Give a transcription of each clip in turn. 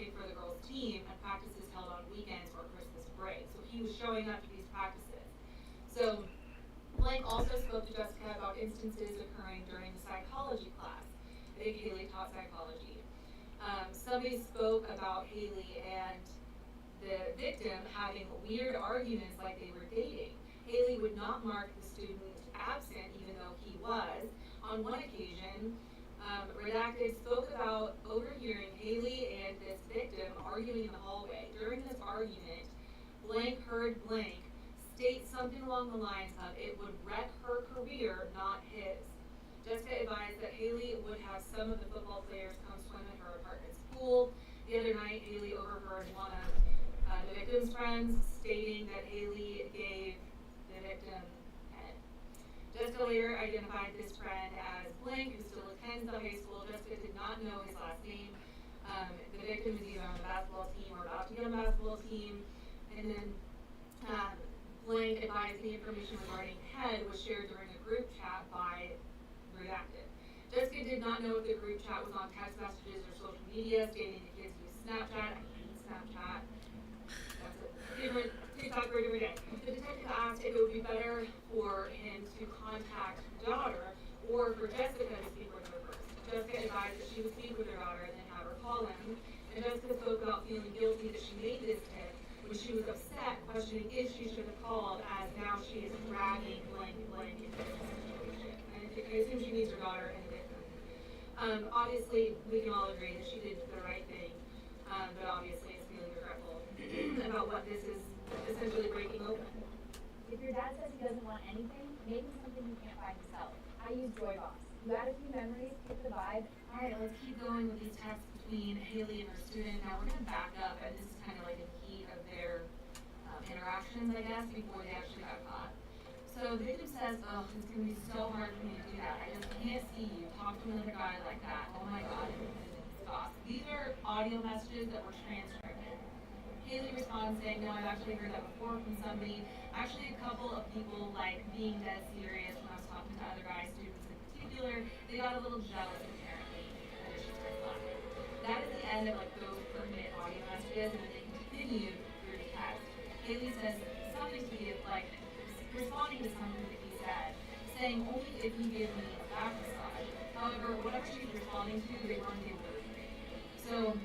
working for the girls' team and practices held on weekends or Christmas break. So he was showing up to these practices. So Blank also spoke to Jessica about instances occurring during the psychology class. I think Haley taught psychology. Somebody spoke about Haley and the victim having weird arguments like they were dating. Haley would not mark the student absent even though he was. On one occasion, Redacted spoke about overhearing Haley and this victim arguing in the hallway. During this argument, Blank heard Blank state something along the lines of, "It would wreck her career, not his." Jessica advised that Haley would have some of the football players come swim in her apartment's pool. The other night, Haley overheard one of the victim's friends stating that Haley gave the victim head. Jessica later identified this friend as Blank, who still attends the high school. Jessica did not know his last name. The victim was either on the basketball team or about to get on the basketball team. And then Blank advised the information regarding head was shared during a group chat by Redacted. Jessica did not know if the group chat was on text messages or social media, stating the kids use Snapchat. I hate Snapchat. That's a different TikTok for a different day. The detective asked if it would be better for him to contact the daughter or for Jessica to speak with her first. Jessica advised that she would speak with her daughter and then have her call him. And Jessica spoke about feeling guilty that she made this tip when she was upset, questioning if she should have called, as now she is dragging Blank into this situation. And I assume she means her daughter and the victim. Obviously, we can all agree that she did the right thing, but obviously is feeling regretful about what this is essentially breaking open. If your dad says he doesn't want anything, maybe something you can't find yourself. I use Joy Boss. You add a few memories, pick the vibe. All right, let's keep going with these texts between Haley and her student. Now we're going to back up, and this is kind of like in the heat of their interactions, I guess, before they actually got caught. So the victim says, "Oh, it's going to be so hard for me to do that. I just can't see you talk to another guy like that. Oh my God, stop." These are audio messages that were transcribed. Haley responds saying, "No, I've actually heard that before from somebody. Actually, a couple of people like being dead serious when I was talking to other guy students in particular. They got a little jealous apparently." And she starts laughing. That is the end of like those permanent audio messages, and then they continue through the text. Haley says something to the like responding to something that he said, saying only if you give me a back massage. However, whatever she's responding to, they weren't able to read. So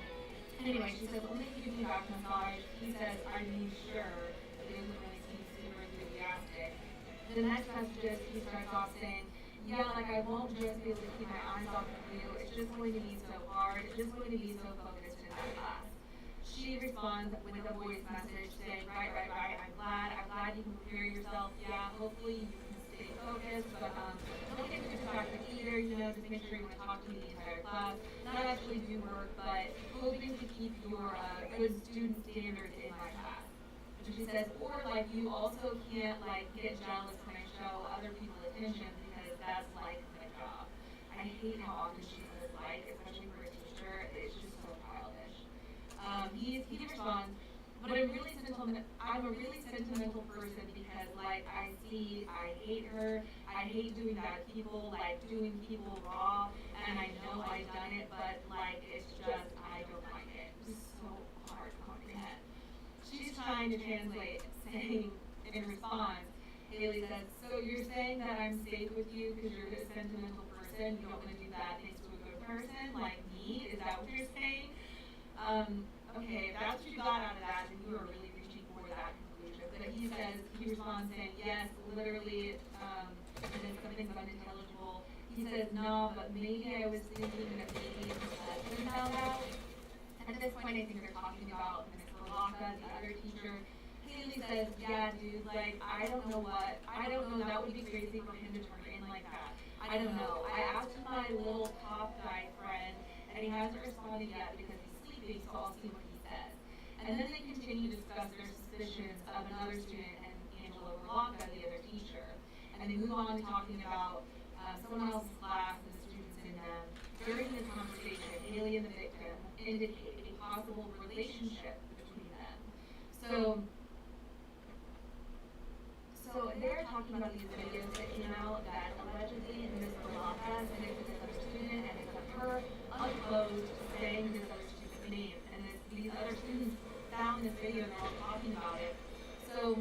anyway, she says only if you give me a back massage. He says, "Are you sure?" It doesn't really seem super enthusiastic. The next messages, he starts off saying, "Yeah, like I won't just be able to keep my eyes off of you. It's just going to be so hard. It's just going to be so focused in that class." She responds with a voice message saying, right, I'm glad you can prepare yourself. Yeah, hopefully you can stay focused, but don't get too distracted either, just make sure you want to talk to me the entire class. Not actually do work, but hoping to keep your good student standards in my class. And she says, or like you also can't like get jealous when I show other people attention because that's like my job. I hate how often she says like, especially for a teacher. It's just so childish. He responds, but I'm a really sentimental person because like I hate her, I hate doing bad people, like doing people wrong, and I know I've done it, but like it's just I don't like it. It's so hard to comprehend. She's trying to translate, saying in response, Haley says, "So you're saying that I'm safe with you because you're a sentimental person, you don't want to do bad things to a good person like me? Is that what you're saying?" Okay, if that's what you got out of that, then you are really reaching for that conclusion. But he responds saying, "Yes, literally, and then something's unintelligible." He says, "No, but maybe I was thinking that maybe his husband found out." At this point, I think they're talking about Miss Rolaka, the other teacher. Haley says, "Yeah, dude, like, I don't know, that would be crazy for him to turn in like that. I don't know. I asked my little top guy friend, and he hasn't responded yet because he's sleeping, so I'll see what he says." And then they continue to discuss their suspicions of another student and Angela Rolaka, the other teacher. And they move on to talking about someone else's class and the students in them. During this conversation, Haley and the victim indicate a possible relationship between them. So they're talking about these videos that came out that allegedly Ms. Rolaka sent it to this other student, and it's of her unclothed saying this other student's name. And the in this video and they're all talking about it. So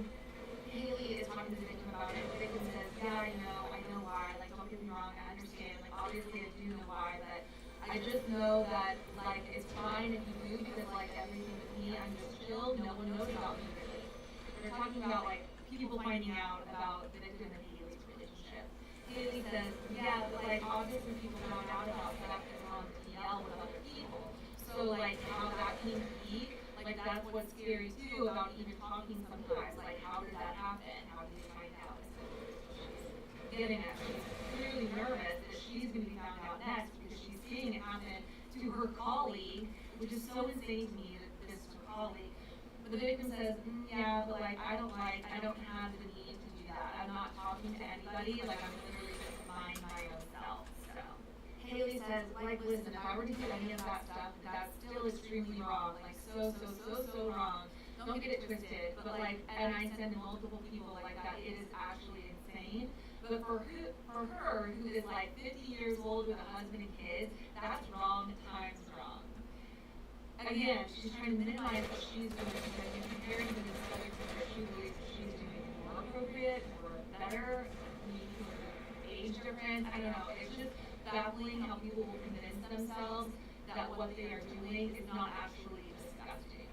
Haley is talking to the victim about it. The victim says, yeah, I know why. Like, don't get me wrong, I understand. Like, obviously I do know why, but I just know that, like, it's fine if you do because, like, everything with me, I'm just chill. No one knows about me, really. They're talking about, like, people finding out about the victim and Haley's relationship. Haley says, yeah, but, like, obviously people found out about stuff that's on DL with other people. So, like, how that came to be, like, that's what's scary, too, about even talking sometimes. Like, how did that happen? How did you find out? She's getting at, she's clearly nervous that she's going to be found out next because she's seeing it happen to her colleague, which is so insane to me that this is her colleague. But the victim says, yeah, but, like, I don't have the need to do that. I'm not talking to anybody. Like, I'm literally just mind my own self. So Haley says, like, listen, if I were to do any of that stuff, that's still extremely wrong. Like, so wrong. Don't get it twisted. But, like, and I send multiple people like that. It is actually insane. But for her, who is, like, 50 years old with a husband and kids, that's wrong times wrong. Again, she's trying to minimize what she's doing because in comparing to this other career, she believes she's doing more appropriate or better, maybe age difference. I don't know. It's just baffling how people will convince themselves that what they are doing is not actually disgusting.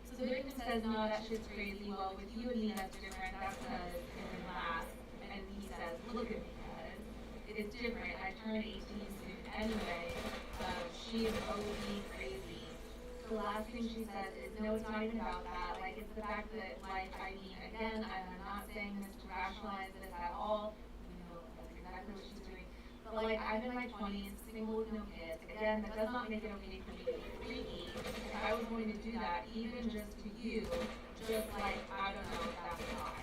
So the victim says, no, that shit's crazy. Well, with you and me, that's different. That's because in class. And he says, look at me, guys. It's different. I turned 18 soon anyway. She is OD crazy. The last thing she says is, no, it's not even about that. Like, it's the fact that, like, I mean, again, I'm not saying this to rationalize this at all. That's exactly what she's doing. But, like, I'm in my 20s, single with no kids. Again, that does not make it okay for me to be freaky. If I was going to do that, even just to you, just like, I don't know if that's why.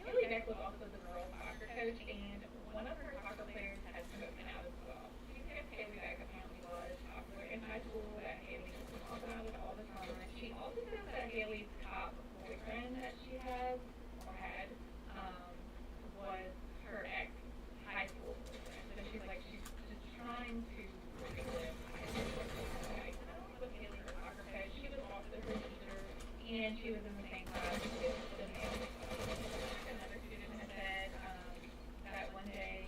Haley Beck was also the girls' soccer coach, and one of her soccer players had spoken out as well. She said Haley Beck apparently was popular in high school, that Haley was talked about it all the time. She also says that Haley's top boyfriend that she has, or had, was her ex-high school boyfriend. So she's like, she's just trying to relive high school. Okay, so that was Haley, her soccer coach. She was also her teacher, and she was in the same class with the male. Another student had said that one day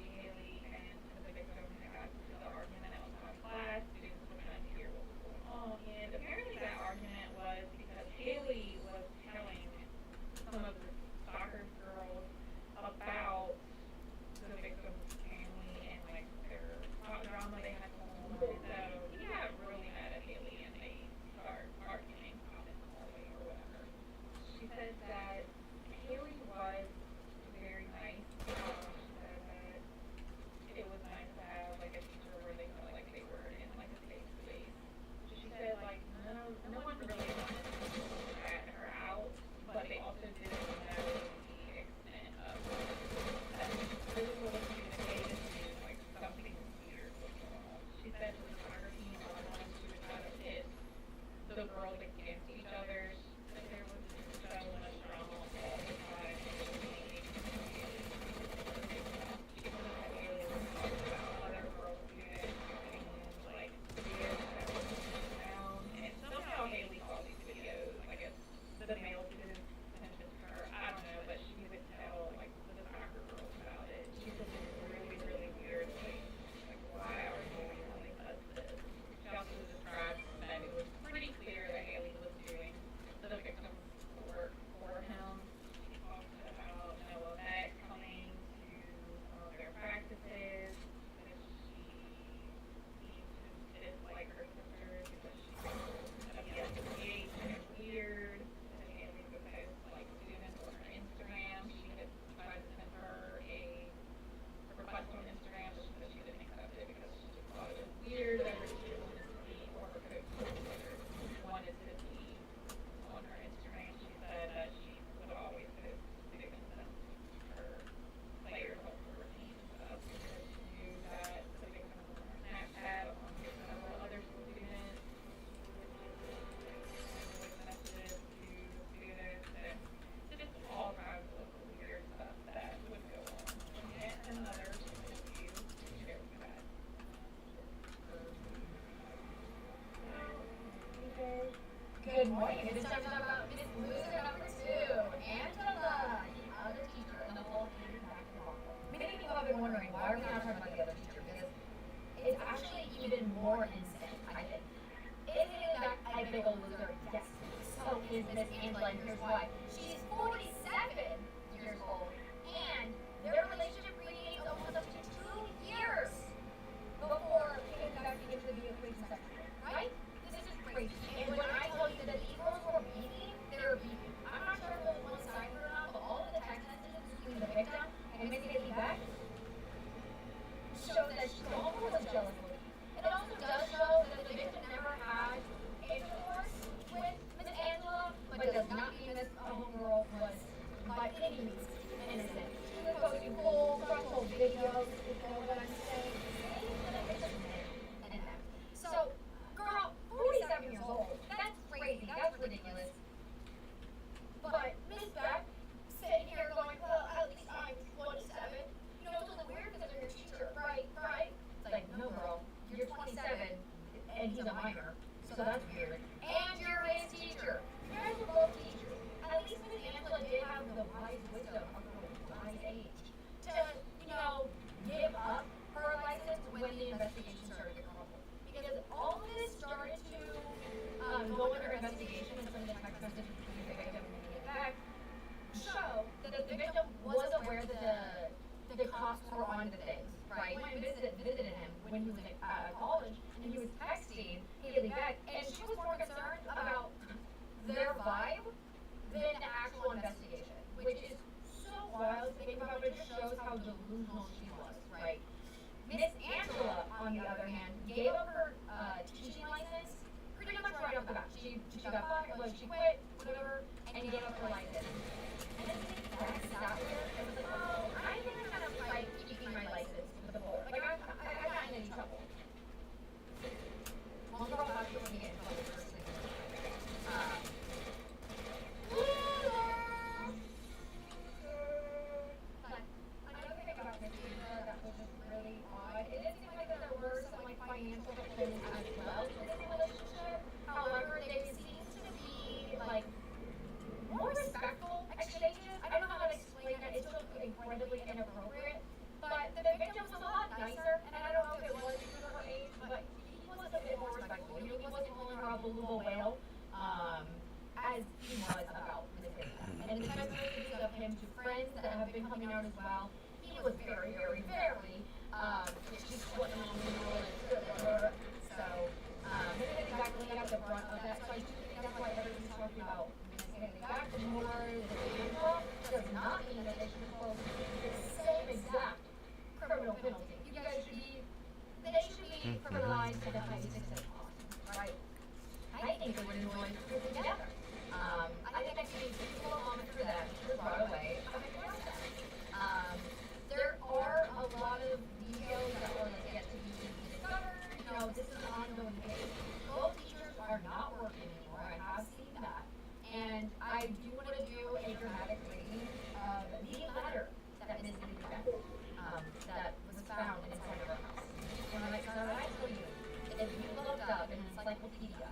Good morning. It is time to talk about Miss Loser number 2, Angela, the other teacher, and the whole hated back in the bottle. Many people have been wondering, why are we not talking about the other teacher? Because it's actually even more insane, I think. Is hated back a big old loser? Yes. So is Miss Angela, and here's why. She's 47 years old, and their relationship predates almost up to 2 years before hated back begins to be a crazy sexual, right? This is crazy. And when I tell you that these girls were beefing, they were beefing. I'm not sure if it was one-sided or not, but all of the text messages between the victim and Miss Haley Beck show that the homegirl was jealous of her. It also does show that the victim never had intercourse with Miss Angela, but does not mean that the homegirl was by any means innocent. She was posting full frontal videos, if you know what I'm saying. So, girl, 47 years old, that's crazy, that's ridiculous. But Miss Beck sitting here going, well, at least I'm 27. You know, it's a little weird because I'm your teacher, right? It's like, no, girl, you're 27 and he's a minor, so that's weird. And you're his teacher. You guys were both teachers. At least Miss Angela did have the wise wisdom of her wise age to, give up her license when the investigation started to crumble. Because all of this started to go under investigation, and some of the text messages between the victim and the back show that the victim was aware that the cops were on the things, right? When we visited him when he was at college, and he was texting Haley Beck, and she was more concerned about their vibe than the actual investigation, which is so wild to think about, but it just shows how delusional she was, right? Miss Angela, on the other hand, gave up her teaching license pretty much right off the bat. She got fired, she quit, whatever, and gave up her license. And then Beck sat here and was like, oh, I think I'm gonna fight keeping my license with the board. Like, I got in any trouble. One girl thought she was gonna get in trouble for sleeping. But another thing about Miss Angela that was just really odd, it did seem like there were some financial things as well to this relationship. However, they seem to be more respectful exchanges. I don't know how to explain that. It's just incredibly inappropriate. But the victim was a lot nicer, and I don't know if it was because of her age, but he was a bit more respectful. He wasn't calling her a beluga whale, as he was about Miss Haley. And the text messages of him to friends that have been coming out as well, he was very, very, very, just putting on the rule and so, Miss Haley Beck really got the brunt of that. So I do think that's why everybody's talking about Miss Haley Beck more than Angela. Does not mean that they should impose the same exact criminal penalty. You guys should be, they should be criminalized to the highest extent possible, right? I think they would enjoy living together. I think that could be a beautiful moment for them. She was brought away. There are a lot of details that are yet to be discovered. This is an ongoing case. Both teachers are not working anymore. I have seen that. And I do want to do a dramatic reading of the letter that Ms. Haley Beck that was found inside of her house. And I tell you, if you looked up an encyclopedia,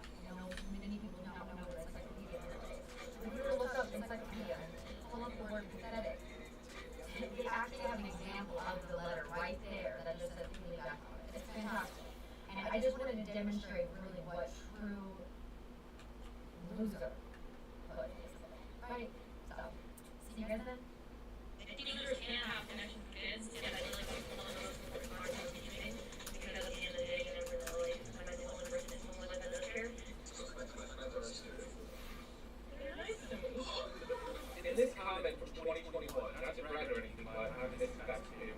many people now know what encyclopedia is. If you were to look up encyclopedia and pull up the word pathetic, they actually have an example of the letter right there that just says Haley Beck on it. It's fantastic. And I just wanted to demonstrate really what true loser hood is. Right? So, see you guys then? Teachers can have connections with kids, and I feel like it's one of those important parts of teaching, because at the end of the day, you never know, am I the only person in someone like that does care? In this comment from 2021, not to brag or anything, but I'm this back to you.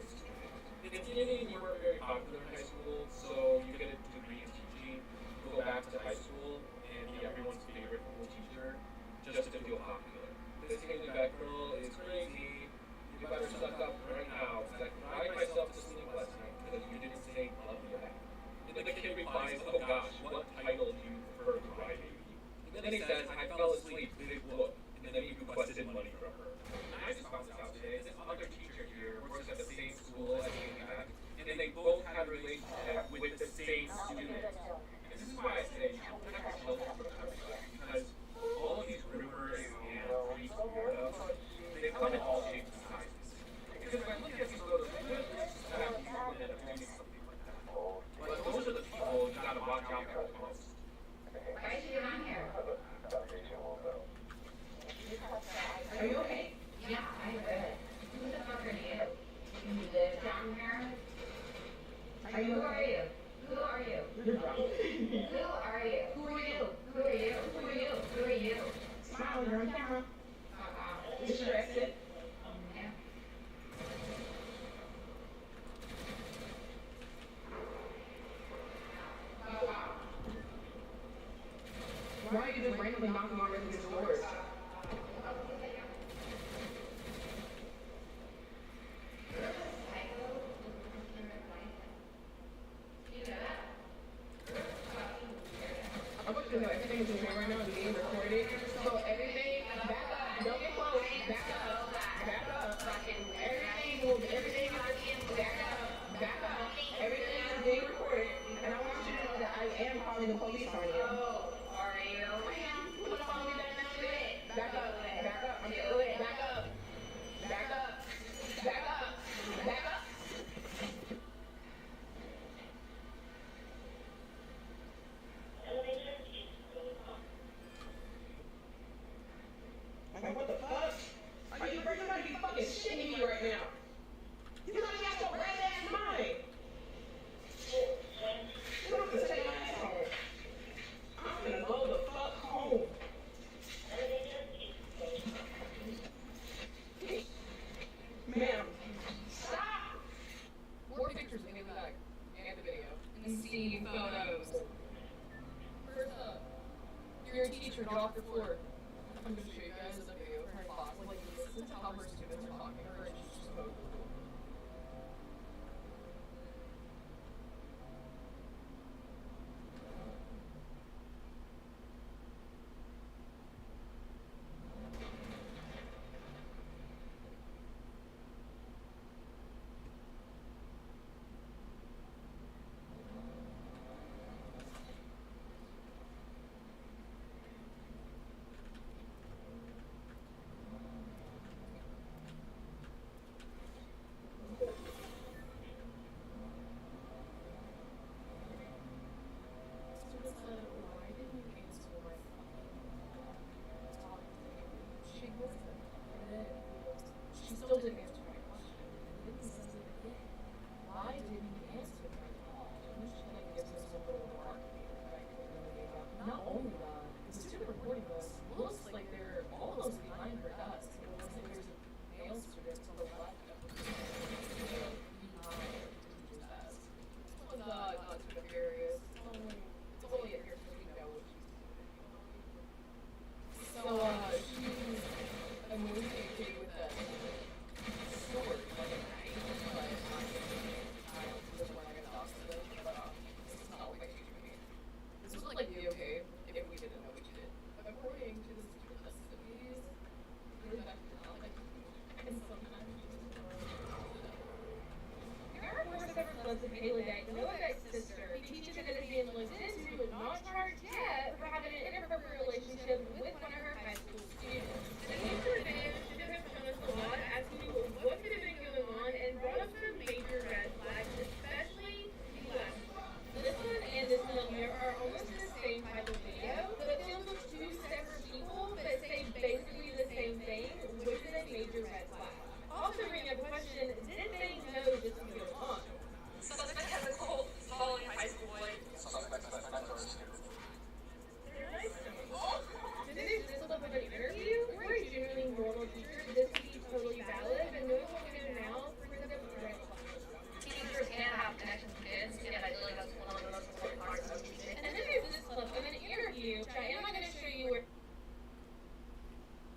In the beginning, you weren't very popular in high school, so you get a degree in teaching, go back to high school, and be everyone's favorite cool teacher, just to feel popular. This Haley Beck girl is crazy. You better suck up right now, because I cried myself to sleep last night because you didn't say love me back. And then the kid replies, oh gosh, what title do you prefer, crybaby? And then he says, I fell asleep, big whoop, and then you requested money from her. And I just found this out today. This other teacher here works at the same school as Haley Beck, and they both had a relationship with the same student. And this is why I say you don't have to tell them from everybody, because watch out for the most. Why is she on here? Are you okay? Yeah, I'm good. Who the fuck are you? You live down here? Are you okay? Who are you? You're drunk. Who are you? Who are you? Who are you? Who are you? Who are you? Smile, you're on camera. Is your exit? Yeah. Why are you just randomly knocking on residents' doors? I want you to know everything is in here right now is being recorded. So everything, back up, don't get close, back up, back up. Everything is back up. Everything is being recorded. And I want you to know that I am calling the police on you. Are you? You wanna follow me back now? Back up, back up, I'm good, back up, back up, back up, back up. Like, what the fuck? Are you bringing somebody be fucking shitting me right now? You know you got your red ass mind. You don't have to take my ass home. I'm gonna go the fuck home. Ma'am, stop! More pictures in the back and the video. And seeing photos. First up, your teacher, Dr. Ford. I'm gonna show you guys a video of her class. Like, listen to how her students are talking to her and she's just so cool. Student said, why didn't you answer my phone? Talk to me. She ignored him. And then she still didn't answer my question. And then he says it again. Why didn't you answer my call? And then she like gives us a little remark that I really gave up. Not only that, the student reporting us looks like they're almost behind her desk. It looks like there's a male student to the left of her behind the teacher's desk. This was not too nefarious. It's only in here because we know what she's doing. So, she's immediately okay with that story, like, right? But, I just we're not gonna talk to them, but, this is not what my teacher made. This would, like, be okay if we didn't know what you did. But according to the student testimonies, you're not like, and sometimes you just Your course of responsibility that Noah's sister, he teaches that is being looked into and not charged yet for having an inappropriate relationship with one of her high school students. The news review should have shown us a lot as to what could have been going on and brought up some major red flags, especially the last one. This one and this one here are almost the same type of video, but filmed with two separate people that say basically the same thing, which is a major red flag. Also bringing up a question, did they know this was going on? Suspect has a cold following high school boy. They're nice to me. Did they just look like an interview? We're a genuinely normal teacher. This would be totally valid, but knowing what we know now brings up a red flag. Teachers can have connections with kids, and I feel like that's one of the most important parts of teaching. And then there's this clip of an interview, which I am not going to show you where.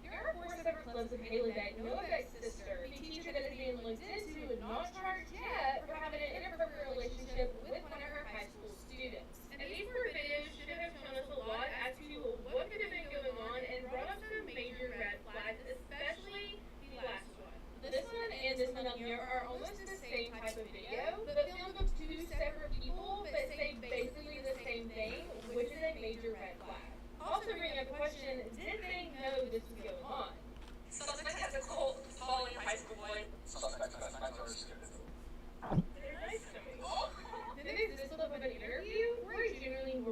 There are 4 separate clips of Haley Beck, Noah's sister, the teacher that is being looked into and not charged yet for having an inappropriate relationship with one of her high school students. And these 4 videos should have shown us a lot as to what could have been going on and brought up some major red flags, especially the last one. This one and this one up here are almost the same type of video, but filmed with 2 separate people that say basically the same thing, which is a major red flag. Also bringing up a question, did they know this was going on? Suspect has a cold following high school boy. They're nice to me. Did they just look like an interview? We're a genuinely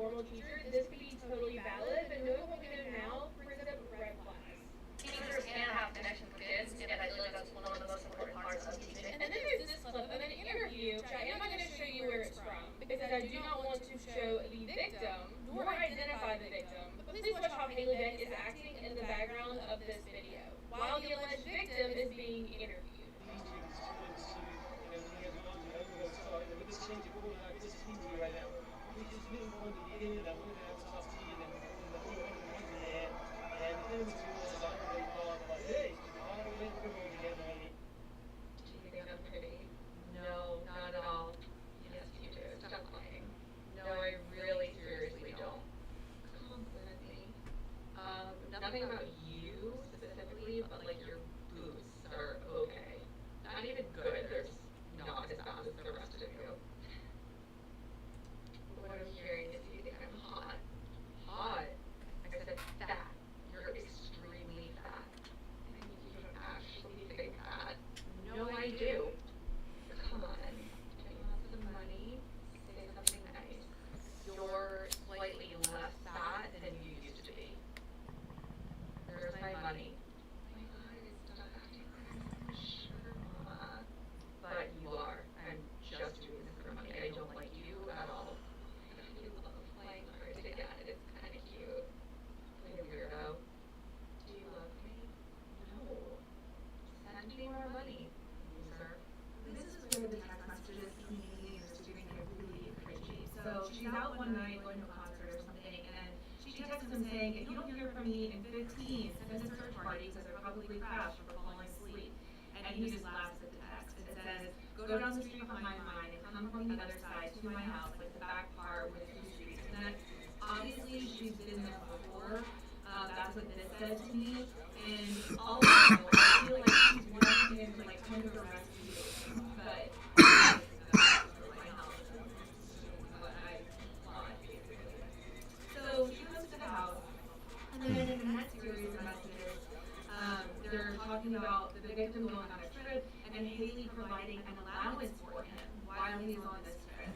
by the victim, but please watch how Haley Beck is acting in the background of this video, while the alleged victim is being interviewed. Do you think I'm pretty? No, not at all. Yes, you do. Stop lying. No, I really seriously don't. Compliment me. Nothing about you specifically, but like your boobs are okay. Not even good. They're just not as bad as the rest of you. What I'm hearing is you think I'm hot. Hot? I said fat. You're extremely fat. I mean, you don't actually think that. No, I do. Come on. Don't you want some money? Say something nice. You're slightly less fat than you used to be. Where's my money? My eyes, stop acting like I'm sure, Mama. But you are. I'm just doing this for money. I don't like you at all. You love flying cards again. It's kind of cute. Like a weirdo. Do you love me? No. Send me more money, loser. This is where the text messages between me and her student get really cringy. So she's out one night going to a concert or something, and she texts him saying, if you don't hear from me in 15, send a search party because I probably crashed or falling asleep. And he just laughs at the text and says, go down the street behind mine and come from the other side to my house, like the back part with 2 streets. And then obviously she's been there before. That's what this said to me. And also, I feel like she's wanting him to like come to the rescue, but my house is what I want, basically. So she comes to the house, and then in the next series of messages, they're talking about the victim going on a trip and Haley providing an allowance for him while he's on this trip.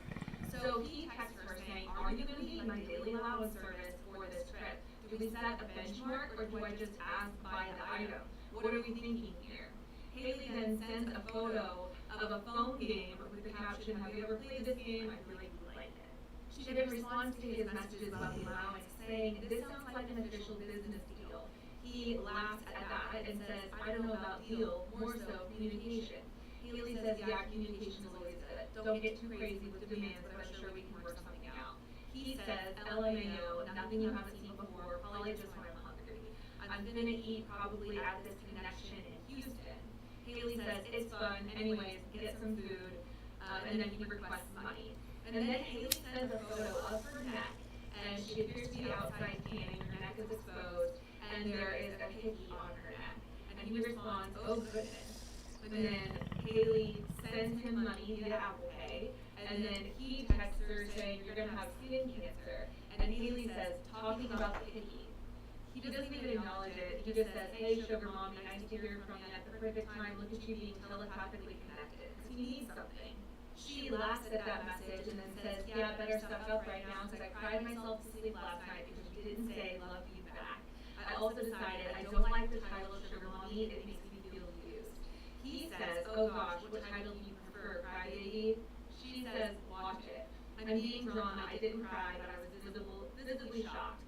So he texts her saying, are you going to need my daily allowance service for this trip? Do we set a benchmark or do I just ask by the item? What are we thinking here? Haley then sends a photo of a phone game with the caption, have you ever played this game? I feel like you like it. She then responds to his messages about the allowance, saying, this sounds like an official business deal. He laughs at that and says, I don't know about deal, more so communication. Haley says, yeah, communication is always good. Don't get too crazy with demands, but I'm sure we can work something out. He says, LMAO, nothing you haven't seen before, probably just when I'm hungry. I'm gonna eat probably at this connection in Houston. Haley says, it's fun, anyways, get some food, and then he requests money. And then Haley sends a photo of her neck, and she appears to be outside tanning, her neck is exposed, and there is a hickey on her neck. And he responds, oh goodness. And then Haley sends him money via Apple Pay, and then he texts her saying, you're gonna have skin cancer. And Haley says, talking about the hickey. He doesn't even acknowledge it, he just says, hey sugar mommy, nice to hear from you at the perfect time, look at you being telepathically connected. Because he needs something. She laughs at that message and then says, yeah, better suck up right now because I cried myself to sleep last night because you didn't say love you back. I also decided I don't like the title sugar mommy, it makes me feel used. He says, oh gosh, what title do you prefer, crybaby? She says, watch it. I'm being drawn, I didn't cry, but I was visibly shocked.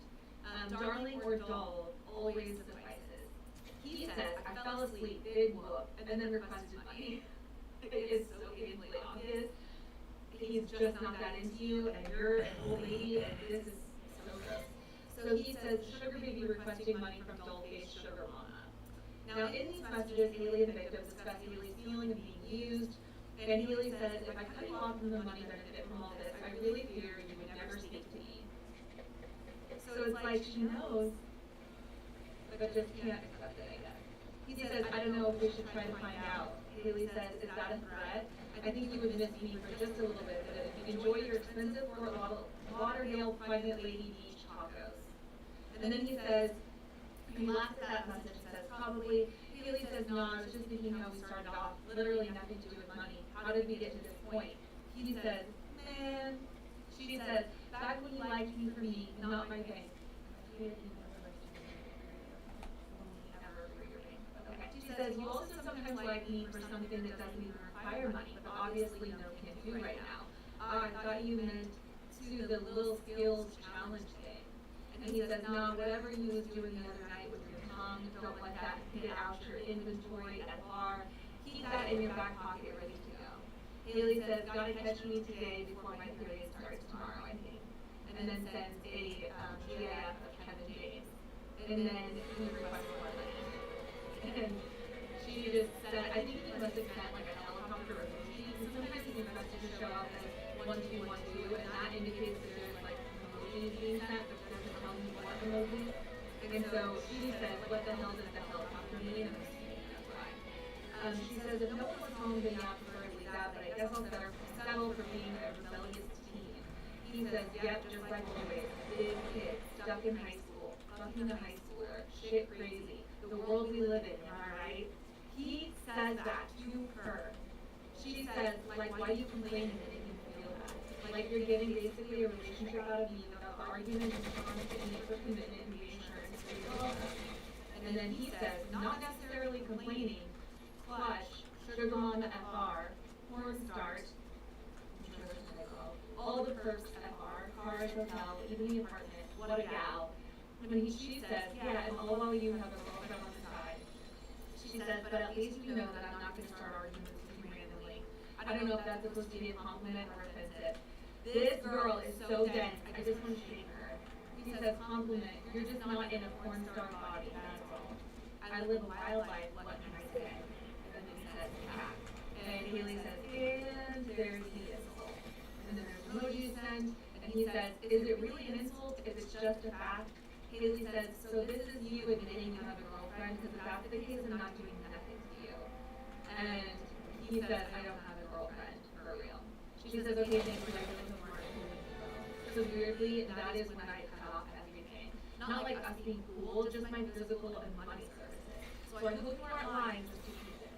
Darling or dull, always suffices. He says, I fell asleep, big whoop, and then requested money. It is so painfully obvious. He's just not that into you, and you're an old lady, and this is so gross. So he says, sugar baby requesting money from doll-faced sugar mama. Now in these messages, Haley and the victim discuss Haley's feeling of being used, and Haley says, if I cut you off from the money benefit from all this, I really fear you would never speak to me. So it's like she knows, but just can't accept it, I guess. He says, I don't know if we should try to find out. Haley says, is that a threat? I think you would miss me for just a little bit, but if you enjoy your expensive Fort Lauderdale private lady beach tacos. And then he says, he laughs at that message and says, probably. Haley says, no, I was just thinking how we started off, literally nothing to do with money. How did we get to this point? He says, man. She says, back when you liked me for me, not my bank. She says, you also sometimes like me for something that doesn't even require money, but obviously no can do right now. I thought you meant to the little skills challenge thing. And he says, no, whatever you was doing the other night with your tongue, don't let that get out your inventory at bar. Keep that in your back pocket ready to go. Haley says, gotta catch me today before my period starts tomorrow, I think. And then sends a GIF of Kevin James. And then he requests more money. And she just said, I think he must have sent like a helicopter emoji. So sometimes his messages show up as 1212, and that indicates that there's like emojis being sent, but there's a ton more emojis. And so she says, what the hell does the helicopter mean? And I'm assuming that's why. She says, if no one was home, then yeah, preferably that, but I guess I'll settle for being a rebellious teen. He says, yep, just like always, big kid, stuck in high school, fucking a high schooler, shit crazy, the world we live in, am I right? He says that to her. She says, like, why do you complain and make him feel that? Like you're getting basically a relationship out of me without the argument and constant need for commitment and being sure it's real. And then he says, not necessarily complaining, clutch, sugar mama FR, porn start, all the perks FR, cars, hotel, even the apartment, what a gal. She says, yeah, and all while you have a girlfriend on the side. She says, but at least you know that I'm not going to start arguments with you randomly. I don't know if that's supposed to be a compliment or offensive. This girl is so dense, I just want to shame her. He says, compliment, you're just not in a porn star body, that's all. I live a wild life, what can I say? And then he says, cat. And Haley says, and there's the insult. And then there's emojis sent, and he says, is it really an insult if it's just a fact? Haley says, so this is you admitting you have a girlfriend, because if that's the case, I'm not doing nothing to you. And he says, I don't have a girlfriend, for real. She says, okay, thank you, I really don't want to. So weirdly, that is when I cut off everything. Not like us being cool, just my physical and money services. So I hooked more lines just to keep it.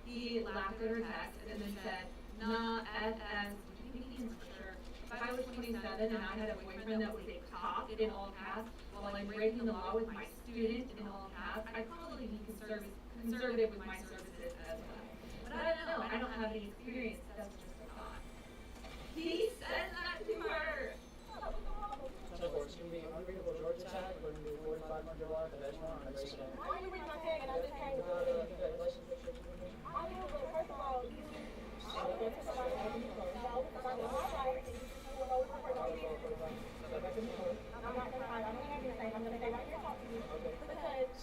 He laughed at her text and then said, nah, FS, which he means for sure. If I was 27 and I had a boyfriend that was a cop in all caps, while I'm breaking the law with my student in all caps, I'd probably be conservative with my services as well. But I don't know, I don't have any experience, that's just a thought. He said that to her! So it's going to be unreadable Georgia tag, we're going to do 4,500 watt, the best one, and race it out. Why are you reading my tag and I just came to Congratulations, make sure you do it. I do, but first of all, you went to somebody else and you closed. No, because I know my rights and you just know what we're going to do. Step back in the court. I'm not going to hide. I'm going to have anything. I'm going to stay right here and talk to you. Because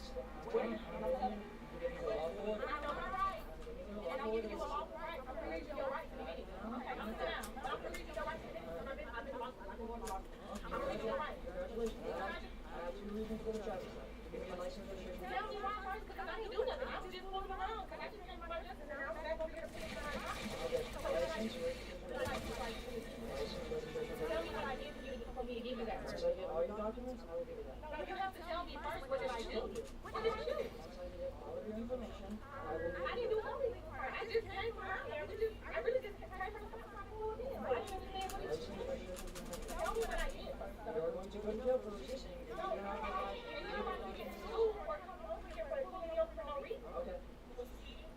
When I'm going to give you a law for it. I know my rights. And I'm giving you a lawful right. I'm going to read you your right to me. Okay, I'm sit down. I'm going to read you your right to me. I've been lost. I've been going lost. I'm going to read you your right. Congratulations. I have 2 reasons for the traffic stop. Give me a license registration. Tell me why first, because I didn't do nothing. I was just moving around. Because I just came to my justice and I'm back over here to finish my job. Okay, license registration. License registration. Tell me what I did for you for me to give you that Once first. I get all your documents, I will give you that. No, you have to tell me first what did I do. What did I do? Once I get all of your information, I will give I you didn't do anything for her. I just came around here. I really just came from the first time I pulled in. I didn't understand what it license registration. Tell me what I did first. You're going to go to jail for resisting. If you No, do not have and you know what? You get sued for coming over here for pulling me over for no reason. okay.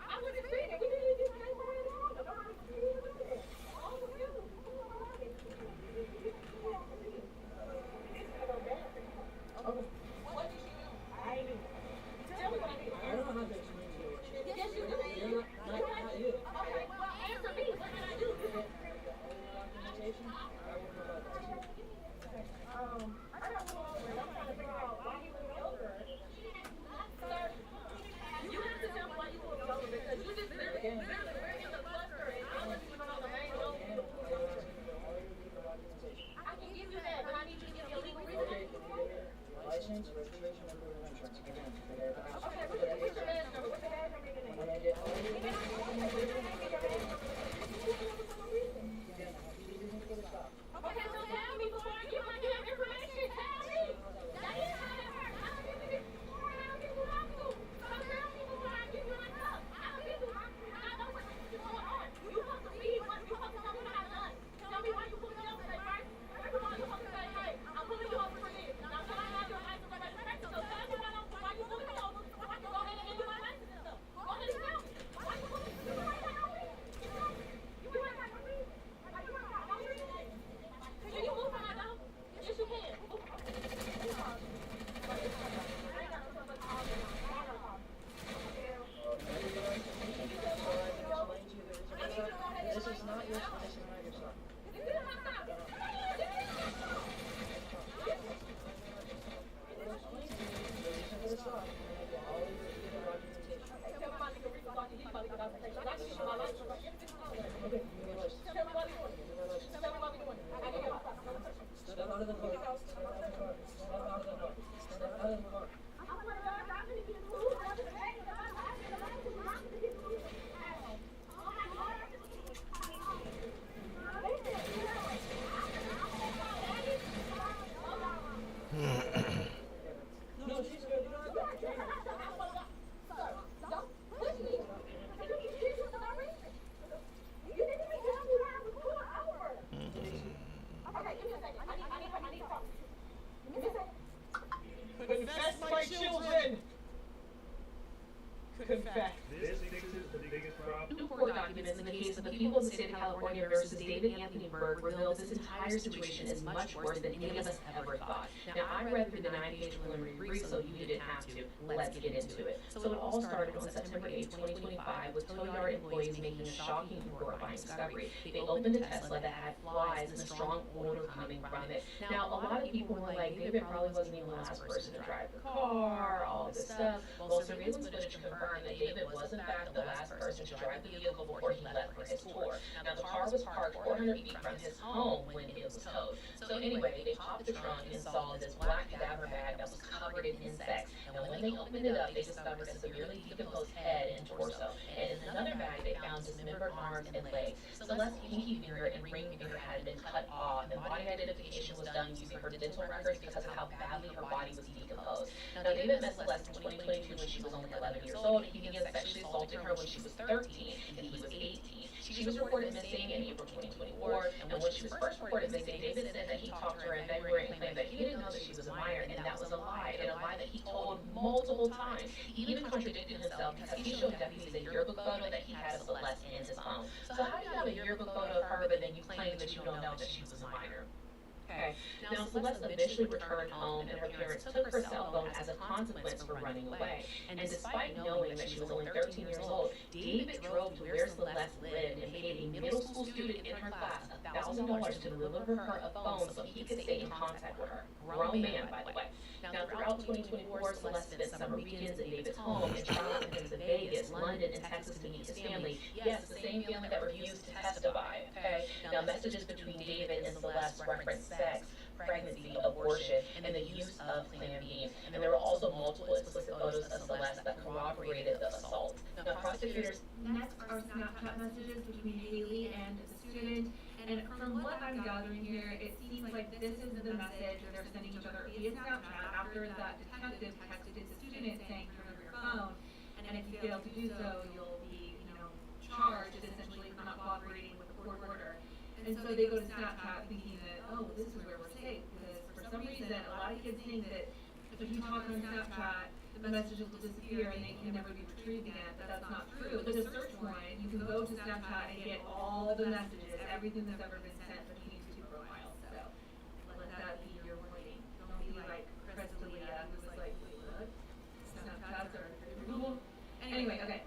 I wasn't speaking. We didn't even came around at all. Nobody was speaking with it. All of you. Okay. What did she do? I ain't do. Tell me what I did. I don't know how to explain to you. Yes, you do. You're not you. Okay, well, answer me. What did I do? Documentation, I will provide that to you. I got pulled over and I'm trying to figure out No, she's good. You don't have to train her. Confess, my children! Confess. This fixes the biggest problem. New court documents in the case of the people of the state of California versus David Anthony Berg revealed this entire situation is much worse than any of us ever thought. Now, I read through the 9-page preliminary brief, so you didn't have to. Let's get into it. So it all started on September 8, 2025, with tow yard employees making a shocking and horrifying discovery. They opened a Tesla that had flies and a strong odor coming from it. Now, a lot of people were like, David probably wasn't even the last person to drive the car, all this stuff. Well, surveillance footage confirmed that David was in fact the last person to drive the vehicle before he left for his tour. Now, the car was parked 400 feet from his home when it was towed. So anyway, they popped the trunk and saw this black cadaver bag that was covered in insects. And when they opened it up, they discovered a severely decomposed head and torso. And in another bag, they found dismembered arms and legs. Celeste's pinky finger and ring finger had been cut off, and body identification was done using her dental records because of how badly her body was decomposed. Now, David met Celeste in 2022 when she was only 11 years old. He began sexually assaulting her when she was 13 and he was 18. She was reported missing in April 2024, and when she was first reported missing, David said that he talked to her in February and claimed that he didn't know that she was a minor, and that was a lie, and a lie that he told multiple times. He even contradicted himself because he showed deputies a yearbook photo that he had of Celeste in his phone. So how do you have a yearbook photo of her, but then you claim that you don't know that she was a minor? Okay. Now, Celeste eventually returned home, and her parents took her cell phone as a consequence for running away. And despite knowing that she was only 13 years old, David drove to where Celeste lived and paid a middle school student in her class $1,000 to deliver her a phone so he could stay in contact with her. Grown man, by the way. Now, throughout 2024, Celeste spent summer weekends at David's home and traveled to Vegas, London, and Texas to meet his family. Yes, the same family that refused to testify. Okay. Now, messages between David and Celeste referenced sex, pregnancy, abortion, and the use of Plan B. And there were also multiple explicit photos of Celeste that corroborated the assault. Now, prosecutors. Next are Snapchat messages between Haley and the student. And from what I'm gathering here, it seems like this is the message that they're sending each other via Snapchat after that detective texted the student saying, turn over your phone. And if you fail to do so, you'll be, charged essentially for not cooperating with the court order. And so they go to Snapchat thinking that, oh, this is where we're safe, because for some reason, a lot of kids think that if you talk on Snapchat, the messages will disappear and they can never be retrieved again. But that's not true. With a search warrant, you can go to Snapchat and get all the messages, everything that's ever been sent between these two profiles. So let that be your warning. Don't be like Chris D'Elia, who was like, wait, what? Snapchats are removable? Anyway, okay.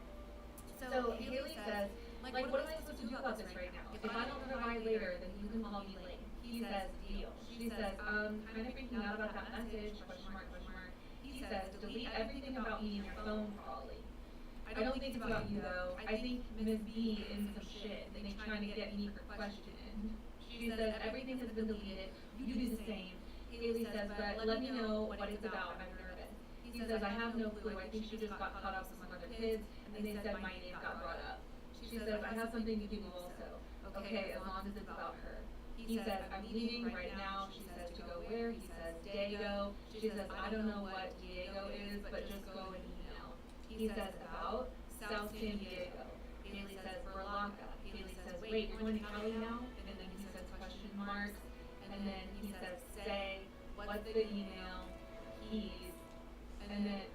So Haley says, like, what am I supposed to do about this right now? If I don't provide later, then you can call me late. He says, deal. She says, kind of freaking out about that message, question mark, question mark. He says, delete everything about me in your phone, probably. I don't think it's about you, though. I think Ms. B is in some shit, and they're trying to get me for questioning. She says, everything has been deleted. You do the same. Haley says, but let me know what it's about. I'm nervous. He says, I have no clue. I think she just got caught up with some other kids, and they said my name got brought up. She says, I have something to do also. Okay, as long as it's about her. He says, I'm leaving right now. She says, to go where? He says, Diego. She says, I don't know what Diego is, but just go and email. He says, about South San Diego. Haley says, Berlanga. Haley says, wait, you're going to Cali now? And then he says, question marks. And then he says, say, what's the email? Keys. And then,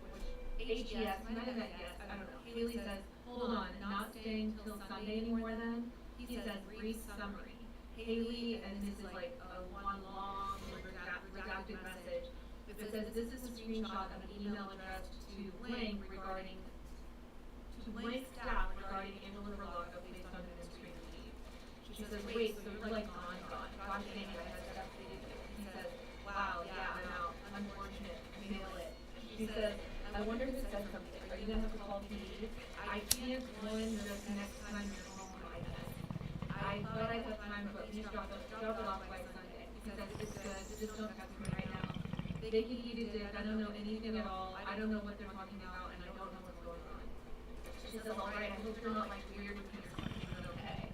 H-E-S, might have meant yes, I don't know. Haley says, hold on, not staying till Sunday anymore then? He says, brief summary. Haley, and this is like a one long redacted message. It says, this is a screenshot of an email addressed to blank staff regarding Angela Berlanga based on the mystery lead. She says, wait, so you're like gone. Gosh dang it, I had that updated you. He says, wow, yeah, I'm out. Unfortunate. Mail it. She says, I wonder if it says something. Are you gonna have to call PD? I can't run this next time you're home, I guess. I thought I'd have time, but please drop it off by Sunday. He says, it's good. Just don't text me right now. They can eat a dick, I don't know anything at all, I don't know what they're talking about, and I don't know what's going on. She says, alright, I hope you're not like weird with me or something, is it okay?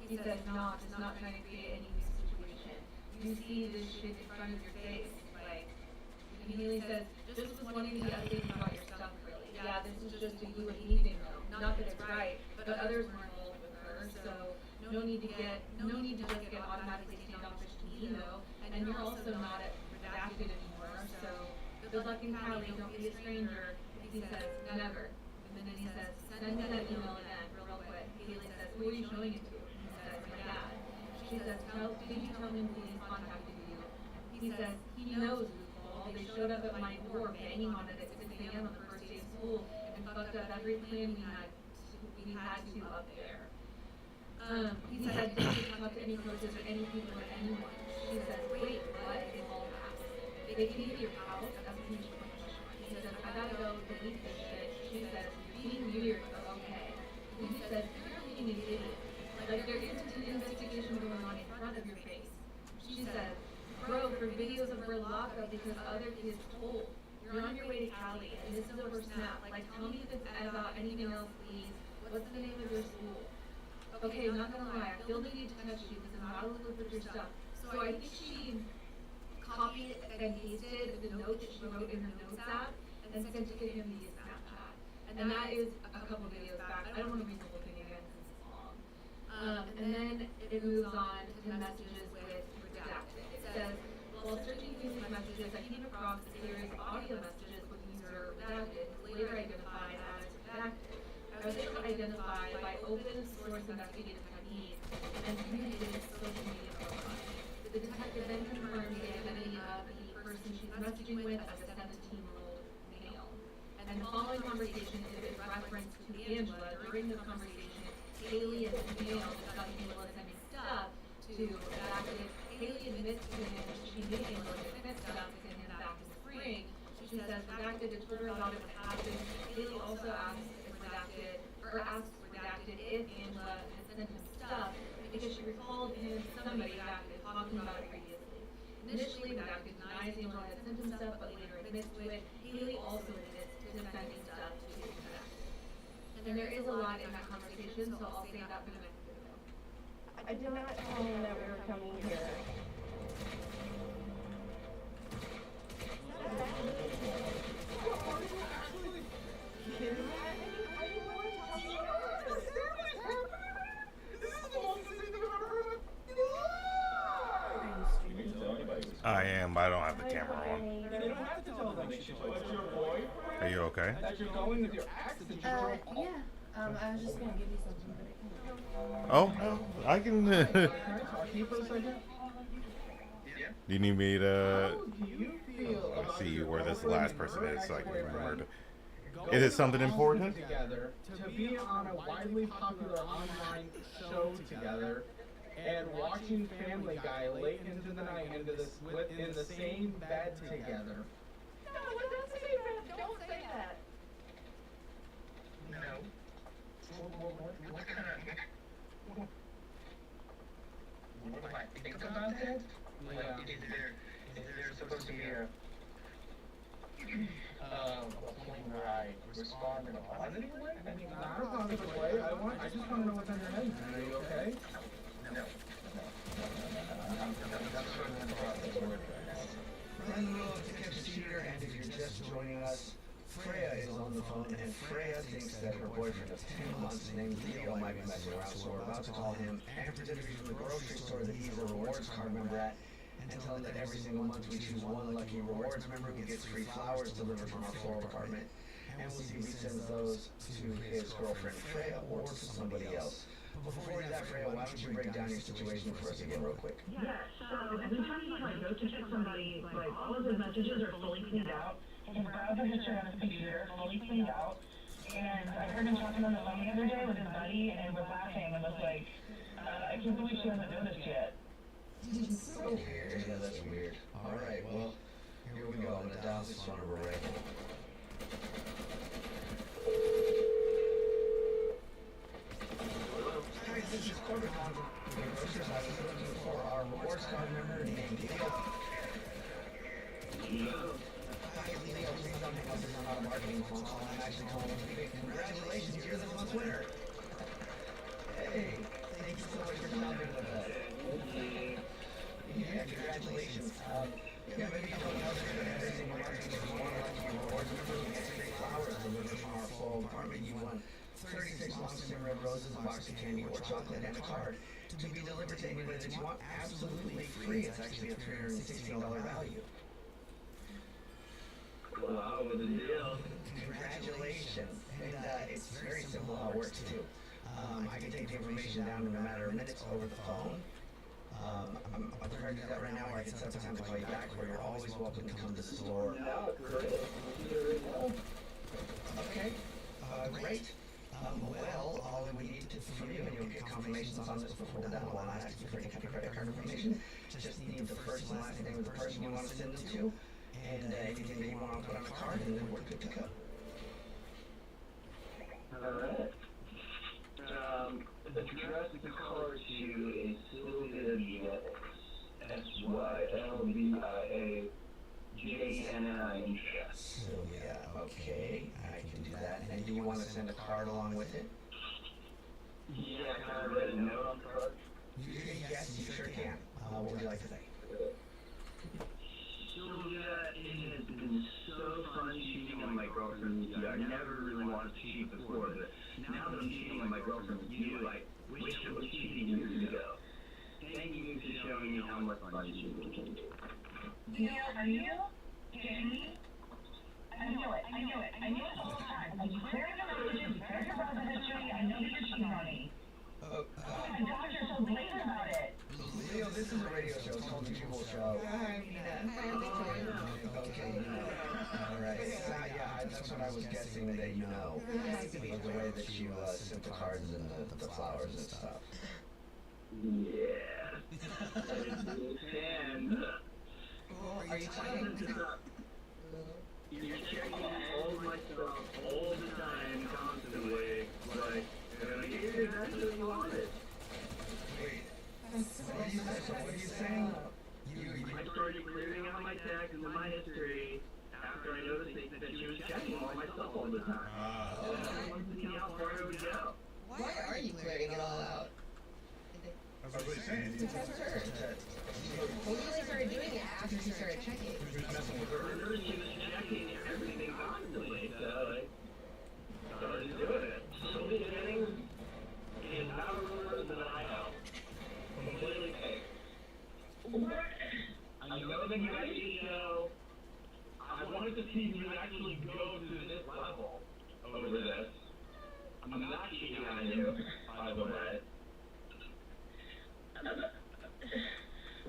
He says, no, just not trying to create any new situation. You see this shit in front of your face, like, and Haley says, just was wanting to be updated about your stuff, really. Yeah, this is just a you and me thing though, not that it's right, but others were involved with her, so no need to just get automatically standoffish to me though, and you're also not at redacted anymore, so good luck in Cali, don't be a stranger. He says, never. And then he says, send me that email again, real quick. Haley says, who are you showing it to? He says, my dad. She says, did you tell him police contacted you? He says, he knows who's called. They showed up at my door, banging on it at 6 a.m. on the first day of school, and fucked up every plan we had to up there. He said, did you talk to any coaches or any people or anyone? She says, wait, what? It's all past. They can be your pals, that's what he says, I gotta go delete this shit. She says, you're being weird, but okay. He says, you're being an idiot. Like there isn't an investigation going on in front of your face. She says, bro, for videos of her lockup because other kids told. You're on your way to Cali, and this is over Snap. Like, tell me if it's about anything else, please. What's the name of your school? Okay, not gonna lie, I feel the need to touch you because I'm not a little bit your stuff. So I think she copied and pasted the note that she wrote in her notes app and sent it to him via Snapchat. And that is a couple videos back. I don't want to read the whole thing again because it's long. And then it moves on to messages with redacted. It says, while searching through these messages, I came across a series of audio messages with user redacted, later identified as redacted. I was able to identify by open source investigative techniques and communicated social media profiles. The detective then confirmed the identity of the person she's messaging with as a 17-year-old male. And the following conversation is reference to Angela. During this conversation, Haley and the male discussed Angela sending stuff to redacted. Haley admits to him that she knew Angela had sent stuff to him back in spring. She says redacted had told her about it what happened. Haley also asked redacted if Angela had sent him stuff because she recalled him, somebody redacted, talking about it previously. Initially, redacted denies Angela had sent him stuff, but later admits to it. Haley also admits to sending stuff to redacted. And there is a lot in that conversation, so I'll save that for the next video. I did not tell him that we were coming here. I am, but I don't have the camera on. You don't have to tell them that you told your boyfriend. Are you okay? That you're going with your ex. That you drove home. Yeah. I was just gonna give you something, but I can't. Oh, I can. Can I talk to you for a second? Do you need me to How do you feel about see your where this girlfriend last and person her is so I can ex-boyfriend remember going to. Is it something to important? together, to be on a widely popular online show together, and watching Family Guy late into the night in the same bed together. No, don't say that. Don't say that. No. What kind of... What do I think about that? Yeah. Like, is there supposed to be a point where I respond in a positive way? I mean, Not a positive way. I just want to know what's on your head. Are you okay? no. I'm sort of in the process of working right now. We're in the middle of To Catch a Cheater, and if you're just joining us, Freya is on the phone, and Freya thinks that her boyfriend of 10 months named Leo might be messing around, so we're about to call him and pretend to be from the grocery store that he's a rewards card member at, and tell him that every single month we choose one lucky rewards member who gets free flowers delivered from our floral department, and we'll see if he sends those to his girlfriend Freya or to somebody else. But before we do that, Freya, why don't you break down your situation for us again real quick? Yeah, so anytime he goes to check somebody, like all of his messages are fully cleaned out. His browser history on his computer fully cleaned out. And I heard him talking on the phone the other day with his buddy and was laughing and was like, I can't believe she hasn't noticed yet. So weird. Yeah, that's weird. Alright, well, here we go. I'm gonna dial this phone number right now. Hi, this is Corbin calling from the grocery store. I was looking for our rewards card member named Leo. Hi, Leo, please don't hang up. This is not a marketing phone call. I'm actually calling to say congratulations, you're this month's winner. Hey, thank you so much for jumping with us. Yeah, congratulations. Yeah, maybe you don't know that you're editing marketing is one of the awards. We're doing straight flowers delivered from our full department. You won 36 long-stem red roses, a box of candy or chocolate, and a card to be delivered to anybody that you want absolutely free. It's actually a $316 value. Wow, what a deal. Congratulations. And it's very simple how it works too. I can take the information down in a matter of minutes over the phone. I'm prepared to do that right now, or I can set up a time to call you back, where you're always welcome to come to the store. No, great. Okay, great. Well, all we need from you, and you'll get confirmations on this before we're done. I won't ask you for any kind of credit card information. Just need the first and last name of the person you want to send them to, and anything that you want to put on the card, and then we're good to go. Alright. Address the card to a Sylvia Sylvia Sylvia, okay, I can do that. And do you want to send a card along with it? Yeah, can I write a note on the card? Yes, you sure can. What would you like to say? Sylvia, it has been so fun cheating on my girlfriend with you. I never really wanted to cheat before, but now that I'm cheating on my girlfriend with you, I wish I was cheating years ago. Thank you for showing me how much fun cheating can be. Leo, are you kidding me? I knew it the whole time. I was clearing the messages, clearing your browser history, I knew you were cheating on me. Oh my gosh, you're so blatant about it. Leo, this is a radio show. It's called the Jubal Show. Okay, you know. Alright. Yeah, that's what I was guessing that you know. The way that you sent the cards and the flowers and stuff. Yeah. And Are you trying to... you're checking all of my stuff all the time, constantly. Like, and I gave you exactly what you wanted. Wait. What are you saying? I started clearing out my tags and my history after I noticed that she was checking all my stuff all the time. And I wanted to see how far it would go. Why are you clearing it all out? That's what he's saying. To test her. Well, you only started doing it after she started checking. He was messing with I her. noticed she was checking everything constantly, so I started doing it. So the Jennings is not a rumor that I know. Completely fake. What? I know that you like the show. I wanted to see if you would actually go to this level over this. I'm not cheating on you, by the way.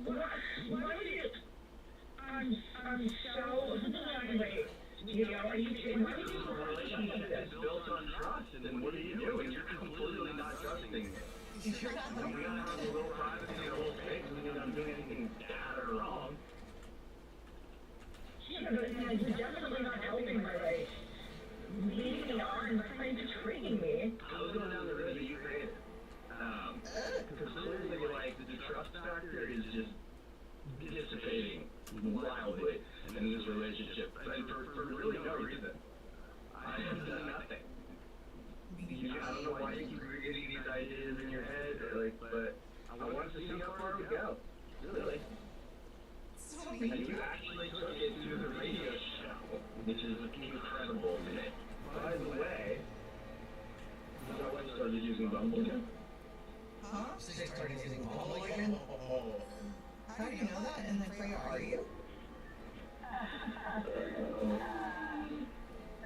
Why did you... I'm so... Wait, Leo, are you kidding? Why did you... The relationship is built on trust, and then what are you doing? You're completely not trusting me. We gotta have a little privacy and a little space when you're not doing anything bad or wrong. Yeah, but you're definitely not helping my life. Leading me on and trying to train me. I was going down the road that you created. Because clearly, like, the trust factor is just dissipating wildly in this relationship, and for really no reason. I have done nothing. I don't know why you keep getting these ideas in your head, like, but I wanted to see how far it would go. Really. And you actually took it to the radio show, which is incredible to me. By the way, is that why you started using Bumble again? Huh? So they started using Bumble again? How do you know that? And then Freya, are you?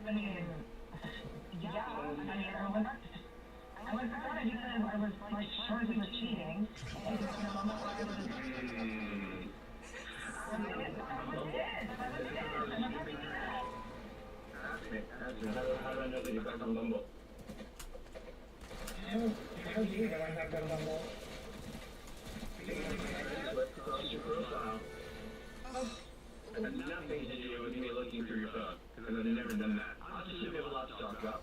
I mean, yeah, I was gonna because I was like sure he was cheating. And in a moment where I was How do I know that you're back on Bumble? How do you know I'm not going to Bumble? Across your profile. It has nothing to do with me looking through your phone, because I've never done that. Obviously, we have a lot to talk about.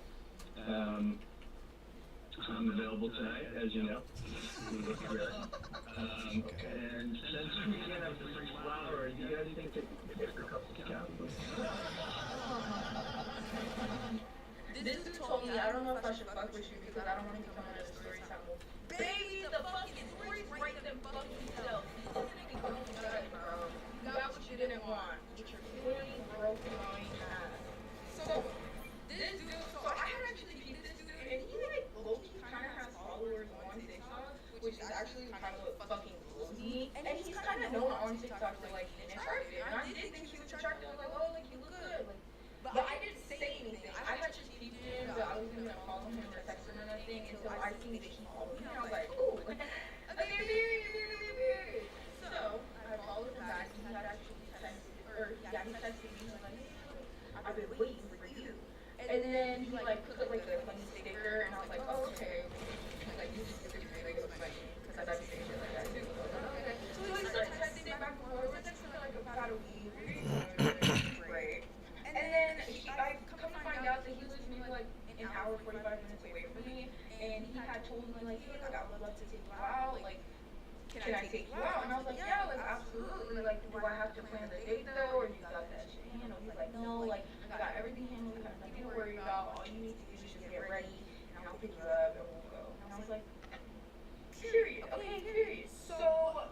I'm available tonight, as you know. And since we can't have the free flower, do you guys think that extra cups of coffee. This dude told me, I don't know if I should fuck with you because I don't want to become one of the story time. Baby, the fucking stories write them fucking self. You didn't even come to judge, bro. You got what you didn't want. With your clearly broken annoying ass. So, this dude, so I had actually peeped this dude, and he like low-key kind of has followers on TikTok, which is actually kind of what fucking blows me. And he's kind of known on TikTok for like being attractive. And I did think he was attractive. I was like, oh, like you look good. Like, but I didn't say anything. I had just peeped him, but I wasn't gonna follow him or text him or nothing until I seen that he followed me. And I was like, ooh, okay, period. So I followed him back. He had actually texted, or yeah, he texted me. He was like, hey, I've been waiting for you. And then he like put like a funny sticker, and I was like, oh, okay. Like you just did it, like it was funny, because I be saying shit like that too. Okay. So we started texting back and forth. We texted for like about a week. Great. And then I come to find out that he was maybe like an hour, 45 minutes away from me, and he had told me like, hey, like I would love to take you out, like, can I take you out? And I was like, yeah, like absolutely. Like, do I have to plan the date though, or you got that shit handled? He's like, no, like I got everything handled. You have nothing to worry about. All you need to do is just get ready, and I'll pick you up, and we'll go. And I was like, period. Okay, period. So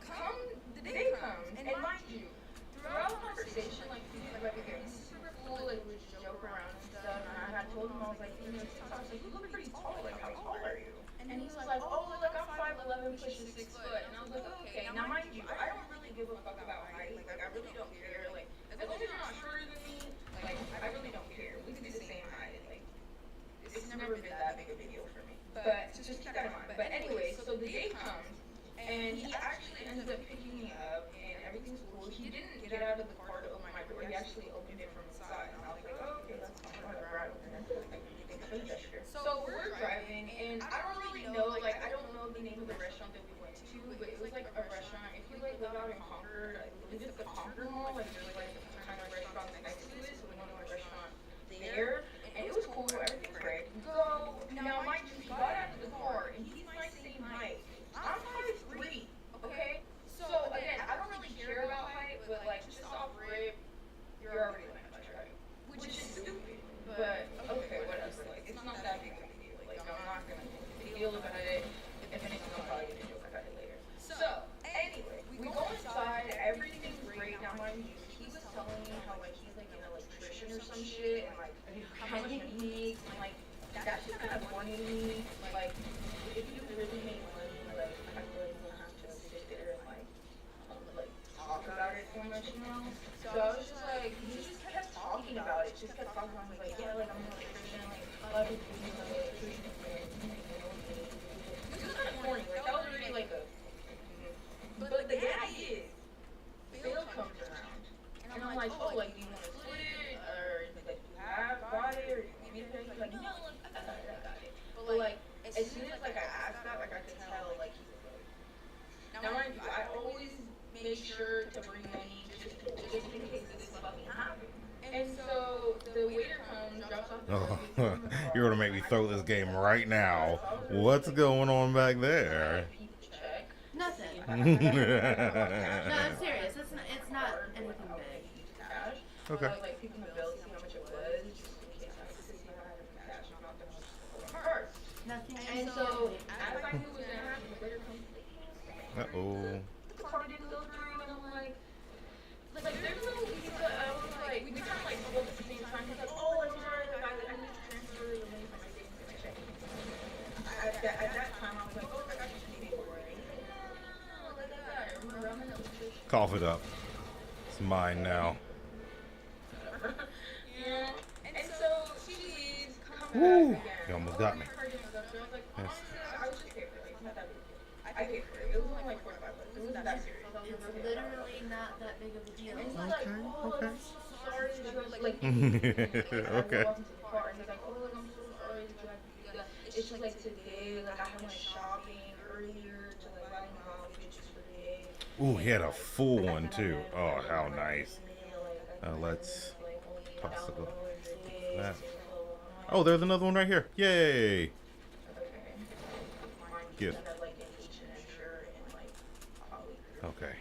come the day comes, and mind you, throughout the conversation, like again, he's super cool, like we just joke around and stuff. And I had told him, I was like, you know, TikTok's like, you look pretty tall. Like, how tall are you? And he was like, oh, like I'm 5'11", pushing 6 foot. And I was like, okay. Now mind you, I don't really give a fuck about height. Like I really don't care. Like as long as you're not shorter than me, like I really don't care. We could be the same height. Like it's never been that big of a deal for me. But just keep that in mind. But anyway, so the day comes, and he actually ends up picking me up, and everything's cool. He didn't get out of the car to open my door. He actually opened it from inside. And I was like, oh, okay, that's fine. Whatever. I opened it. Like, thanks for the gesture. So we're driving, and I don't really know, like, I don't know the name of the restaurant that we went to, but it was like a restaurant. If you like live out in Concord, I believe it's the Concord Mall. Like, there's like a kind of restaurant next to it, so we went to a restaurant there, and it was cool. Everything's great. So now, mind you, he got out of the car, and he's my same height. I'm 5'3", okay? So again, I don't really care about height, but like just off rip, you're already like my height, which is stupid. But okay, whatever. Like it's not that big of a deal. Like I'm not gonna make a deal about it. If anything, I'll probably get a joke about it later. So anyway, we go inside. Everything's great. Now mind you, he was telling me how like he's like an electrician or some shit, and like how much money he makes, and like that's just kind of funny to me. Like if you really make money, like I feel like you don't have to sit there and like talk about it so much, you know? So I was just like, he just kept talking about it, just kept talking about it. He was like, yeah, like I'm an electrician, like a lot of people do like electrician, and it was kind of corny. Like that was already like a. But the gag is, Bill comes around, and I'm like, oh, like do you want to split it, or like do you have got it, or do you need it? He's like, no, like I got it. But like as soon as like I asked that, like I could tell like he's a bully. Now mind you, I always make sure to bring money just in case this fucking happens. And so the waiter comes, drops off the Oh, you're gonna make me throw this game right now. What's going on back there? Nothing. No, I'm serious. It's not anything big. Okay. Like picking the bill to see how much it was, just in case I was to see how I had cash. I'm not gonna pull my purse. Nothing. And so as I knew what was gonna happen, the waiter comes. Uh-oh. The card didn't go through, and I'm like there's no pizza. I was like, we kind of like spoke at the same time. He's like, oh, I'm sorry, like I need to transfer the money from my savings to my checking. At that time, I was like, oh, I got you some paperwork. No, like that. Remember, I'm in a Cough it up. It's mine now. yeah. And so she leaves, comes back Woo! again. You almost got me. I was like, Yes. honestly, I was just paid for it. Like, it's not that big a deal. I paid for it. It was only like $45. It wasn't that serious. It's literally not that big of a deal. And he's like, oh, Okay. I'm so sorry. Like, Okay. I walked into the car and he's like, oh, like, I'm so sorry. Like, it's just like today, like I had my shopping earlier to like buy my outfit just for today. Ooh, he had a full one too. Oh, how nice. Let's toss it up. That. Oh, there's another one right here. Yay! Good. Okay.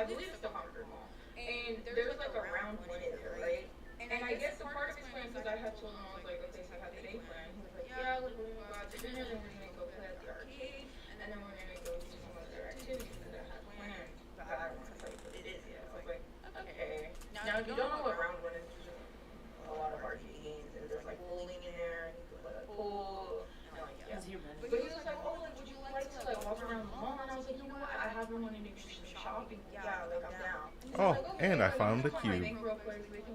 believe it's the Concord Mall. And there's like a round one in there, right? And I guess the part of his plan, since I had told him, I was like, okay, so I have the day plan. He was like, yeah, like, we're gonna go out to dinner, then we're gonna go play at the arcade, and then we're gonna go do some other activities that I had planned. But I don't want to tell you what it is yet. I was like, okay. Now, if you don't know what round one is, it's just a lot of arcade games, and there's like bowling in there, and you can play like pool, and like, yeah. But he was like, oh, like, would you like to like walk around the mall? And I was like, you know what? I have been wanting to do some shopping. Yeah, like I'm down. Oh, and I found the cube.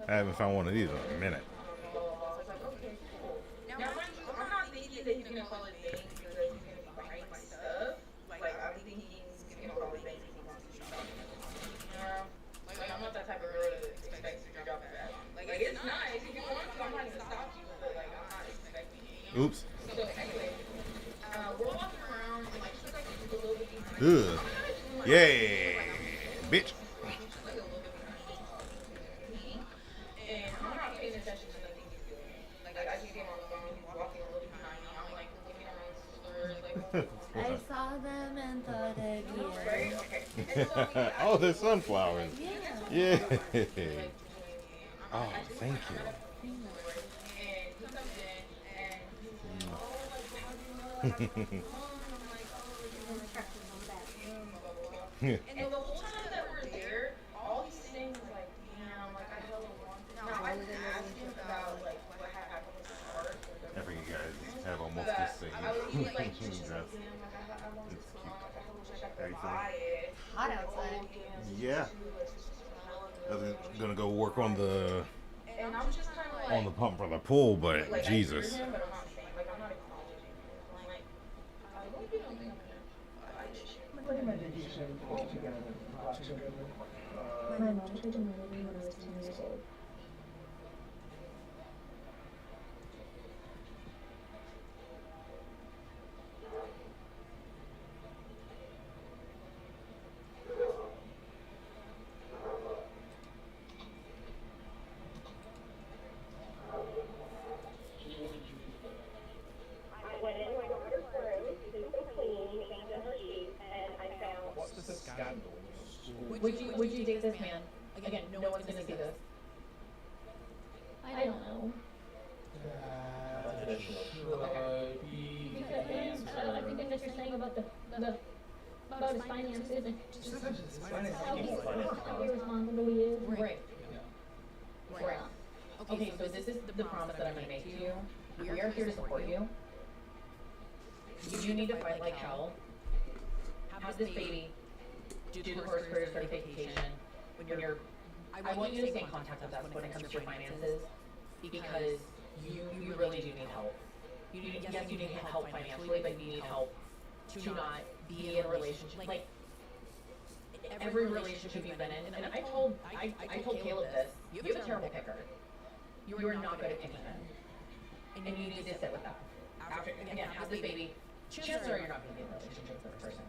I haven't found one of these in a minute. I was like, okay, cool. Now, mind you, I'm not thinking that he's gonna call it bank because he's gonna be buying my stuff. Like, I'm thinking he's gonna call it bank because he wants to be shopping. You know? Like, I'm not that type of girl that expects your job to fast. Like, it's nice. If you want to, I'm not gonna stop you, but like, I'm not expecting it. Oops. So, anyway, we're walking around and like, she's like a little bit behind. Ugh. Yay, bitch. And I'm not paying attention to nothing he's doing. Like, I see him on the phone, he's walking a little behind me. I'm like looking around stores, like, I saw them and thought of you. right? Okay. And so Oh, there's sunflowers. Yeah. Yeah. Oh, thank you. and he comes in and he's like, oh, like, how do you know I have to go home? And I'm like, oh, you're gonna check this on that room, blah, blah, blah. And the whole time that we're there, all he's saying is like, damn, like, I hella want this. Now, I didn't ask him about, like, what had happened with the car. I think you guys have almost the same. I was just like, dress. damn, like, I want this car, like, I wish I How you could feeling? buy it. Hot outside. Yeah. I was gonna go work on the And I'm just kind of like, pump for the pool, but like, Jesus. I hear him, but I'm not saying, like, I'm not acknowledging him. I'm like, I hope you don't think I'm gonna buy this shit. What am I education altogether? My mom tried to murder me when I was 10 years old. I went in my daughter's room, super clean, changed her sheets, and I found. What's the scandal? Would you date this man? Again, no one's gonna see this. I don't know. That could be the answer. I think what you're saying about about his finances and how irresponsible he is. Right. Right. Okay, so this is the promise that I'm gonna make to you. We are here to support you. You need to fight like hell. Have this baby. Do the course career certification. When you're, I want you to stay in contact with us when it comes to your finances, because you really do need help. Yes, you need help financially, but you need help to not be in a relationship. Like, every relationship you've been in, and I told Caleb this, you have a terrible picker. You are not good at picking men. And you need to sit with that. After, again, have this baby, chances are you're not going to be in a relationship with this person.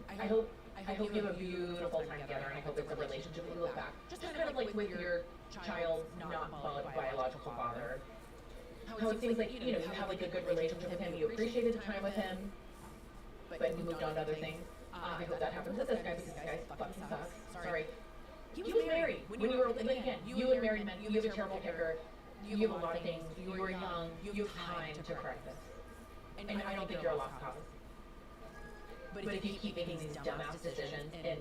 I hope you have a beautiful time together, and I hope it's a relationship when you look back. Just kind of like with your child's not biological father. How it seems like, you have like a good relationship with him, you appreciated the time with him, but you moved on to other things. I hope that happens with this guy, because this guy fucking sucks. Sorry. He was married. When you were, again, you and married men, you have a terrible picker, you have a lot of things, you were young, you have time to correct this. And I don't think you're a lost cause. But if you keep making these dumbass decisions and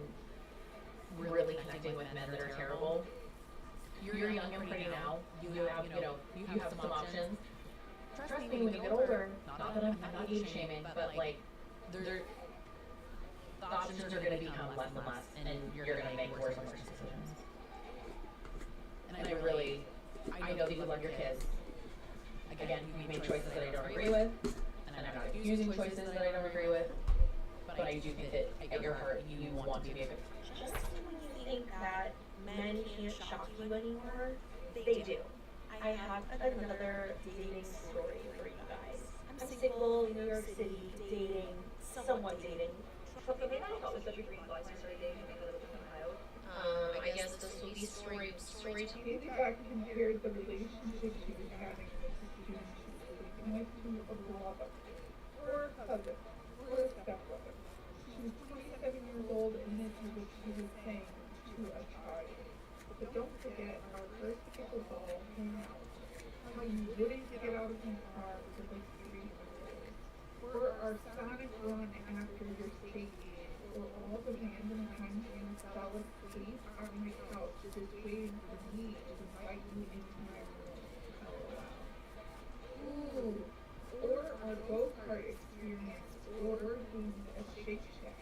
really connecting with men that are terrible, you're young and pretty now. You have, you have some options. Trust me, when you get older, not that I'm not age shaming, but like, the options are going to become less and less, and you're going to make worse and worse decisions. And I know that you love your kids. Again, you made choices that I don't agree with, and I'm not excusing choices that I don't agree with, but I do think that at your heart, you want to be a good. Just when you think that men can't shock you anymore, they do. I have another dating story for you guys. I'm single in New York City, dating, somewhat dating. Okay, maybe I thought it was such a green flag to start dating because it was Ohio. I guess this will be story time. Maybe I can compare the relationship she was having with the students next to a brother, or a cousin, or a stepbrother. She was 27 years old, and this is what she was saying to a child. run after your safety, or all the random times you fell asleep on my couch just waiting for me to invite you into my room. LOL. Ooh, or a go-kart experience, or doing a Shake Shack.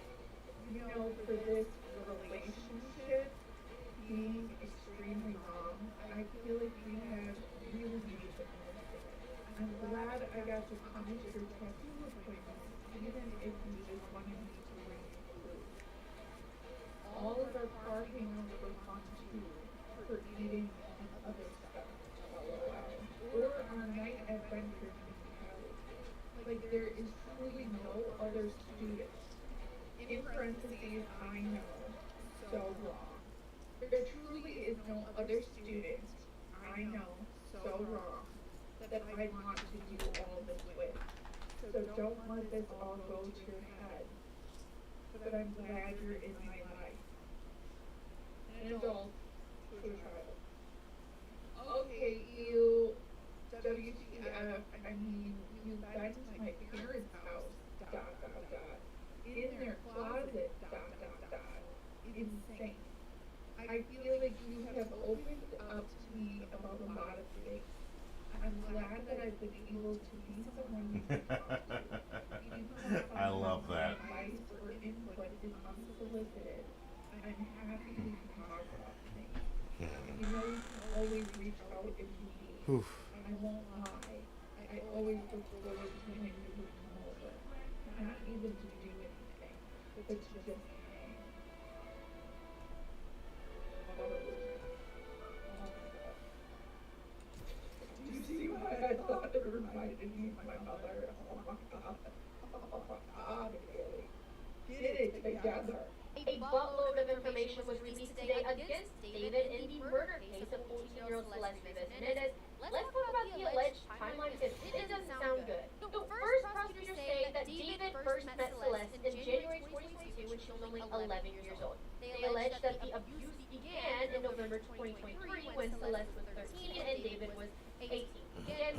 You know, for this relationship being extremely wrong, I feel like we have really made the most of it. I'm glad I got to come to your tattoo appointment, even if you just wanted me to bring you food. All of our car hangouts were fun too, for eating and other stuff. LOL. Or our night adventures in Cali. Like there is truly no other student. In parentheses, I know. So wrong. There truly is no other student. I know. So wrong. That I want to do all this with. So don't let this all go to your head. But I'm glad you're in my life. An adult to a child. Okay, you WTF, I mean, you've been to my parents' house, dot, dot, dot. In their closet, dot, dot, dot. Insane. I feel like you have opened up to me about a lot of things. I'm glad that I've been able to be someone you can talk to. I love that. Advice or input is unsolicited. I'm happy we can talk about things. You know you can always reach out if you need. Oof. I won't lie. I always look forward to when you would come over. Not even to do anything, but to just hang. Do you see why I thought it reminded me of my mother? Oh my god. Oh my god, really. Get it together. A buttload of information was released today against David in the murder case of 14-year-old Celeste Rivas. And it is, let's talk about the alleged timeline because it doesn't sound good. So first, prosecutors say that David first met Celeste in January 2022 when she was only 11 years old. They allege that the abuse began in November 2023 when Celeste was 13 and David was 18. Again,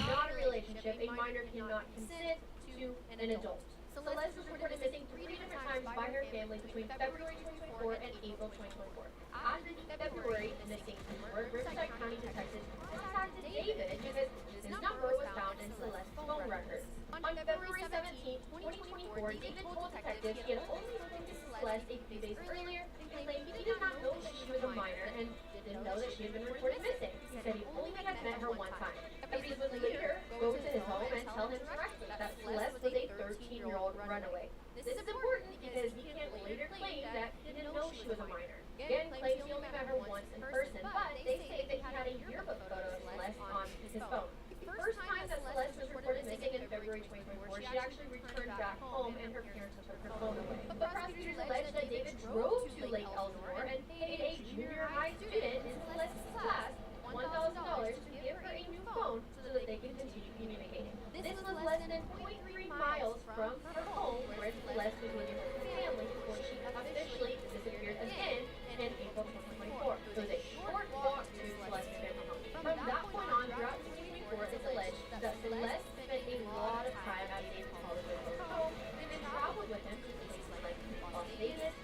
not a relationship. A minor cannot consent to an adult. Celeste was reported missing 3 different times by her family between February 2024 and April 2024. After the February missing report, Riverside County detectives contacted David because his number was found in Celeste's phone records. On February 17, 2024, David told detectives he had only spoken to Celeste a few days earlier and claimed he did not know that she was a minor and didn't know that she had been reported missing. He said he only had met her one time. Deputies would later go to his home and tell him directly that Celeste was a 13-year-old runaway. This is important because he can later claim that he didn't know she was a minor. Again, claims he only met her once in person, but they say that he had a yearbook photo of Celeste on his phone. The first time that Celeste was reported missing in February 2024, she actually returned back home and her parents took her phone away. But prosecutors allege that David drove to Lake Elsinore and paid a junior high student in Celeste's class $1,000 to give her a new phone so that they can continue communicating. This was less than 0.3 miles from her home where Celeste was living with her family before she officially disappeared again in April 2024. It was a short walk to Celeste's family home. From that point on, throughout 2024, it's alleged that Celeste spent a lot of time at David's Hollywood home and then traveled with him to places like Las Vegas,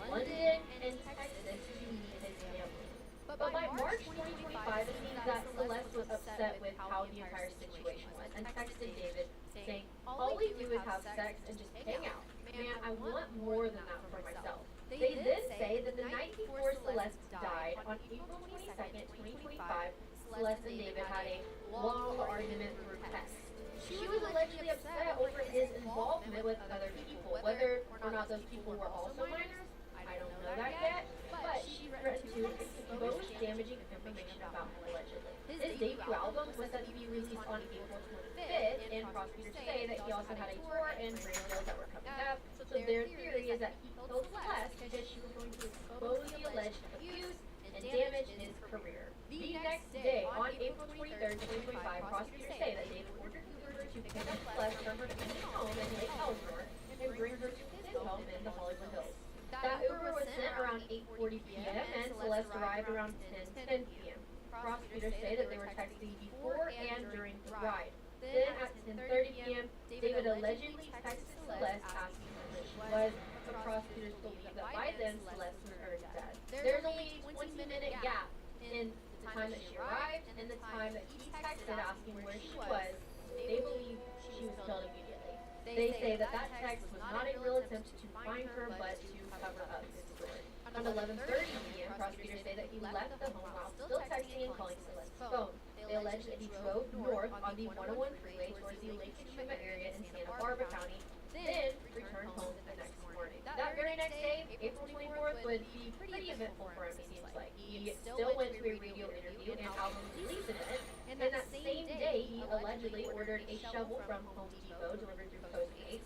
London, and Texas to meet his family. But by March 2025, it seems that Celeste was upset with how the entire situation was and texted David saying, "All we do is have sex and just hang out. Man, I want more than that for myself." They then say that the night before Celeste died, on April 22nd, 2025, Celeste and David had a long argument through text. She was allegedly upset over his involvement with other people. Whether or not those people were also minors, I don't know that yet, but she threatened to expose damaging information about him allegedly. His debut album was set to be released on April 25th, and prosecutors say that he also had a tour and radio deals that were coming up. So their theory is that he killed Celeste because she was going to expose the alleged abuse and damage his career. The next day, on April 23rd, 2025, prosecutors say that David ordered Uber to pick up Celeste from her family's home in Lake Elsinore and bring her to his home in the Hollywood Hills. That Uber was sent around 8:40 p.m. and Celeste arrived around 10:10 p.m. Prosecutors say that they were texting before and during the ride. Then at 10:30 p.m., David allegedly texted Celeste asking her where she was, but prosecutors believe that by then Celeste was already dead. There's only a 20-minute gap in the time that she arrived and the time that he texted asking where she was. They believe she was killed immediately. They say that that text was not a real attempt to find her, but to cover up his story. On 11:30 p.m., prosecutors say that he left the home while still texting and calling Celeste's phone. They allege that he drove north on the 101 freeway towards the Lake Chuma area in Santa Barbara County, then returned home the next morning. That very next day, April 24th, would be pretty eventful for him, it seems like. He still went to a radio interview and album release event, and that same day, he allegedly ordered a shovel from Home Depot delivered through Postmates.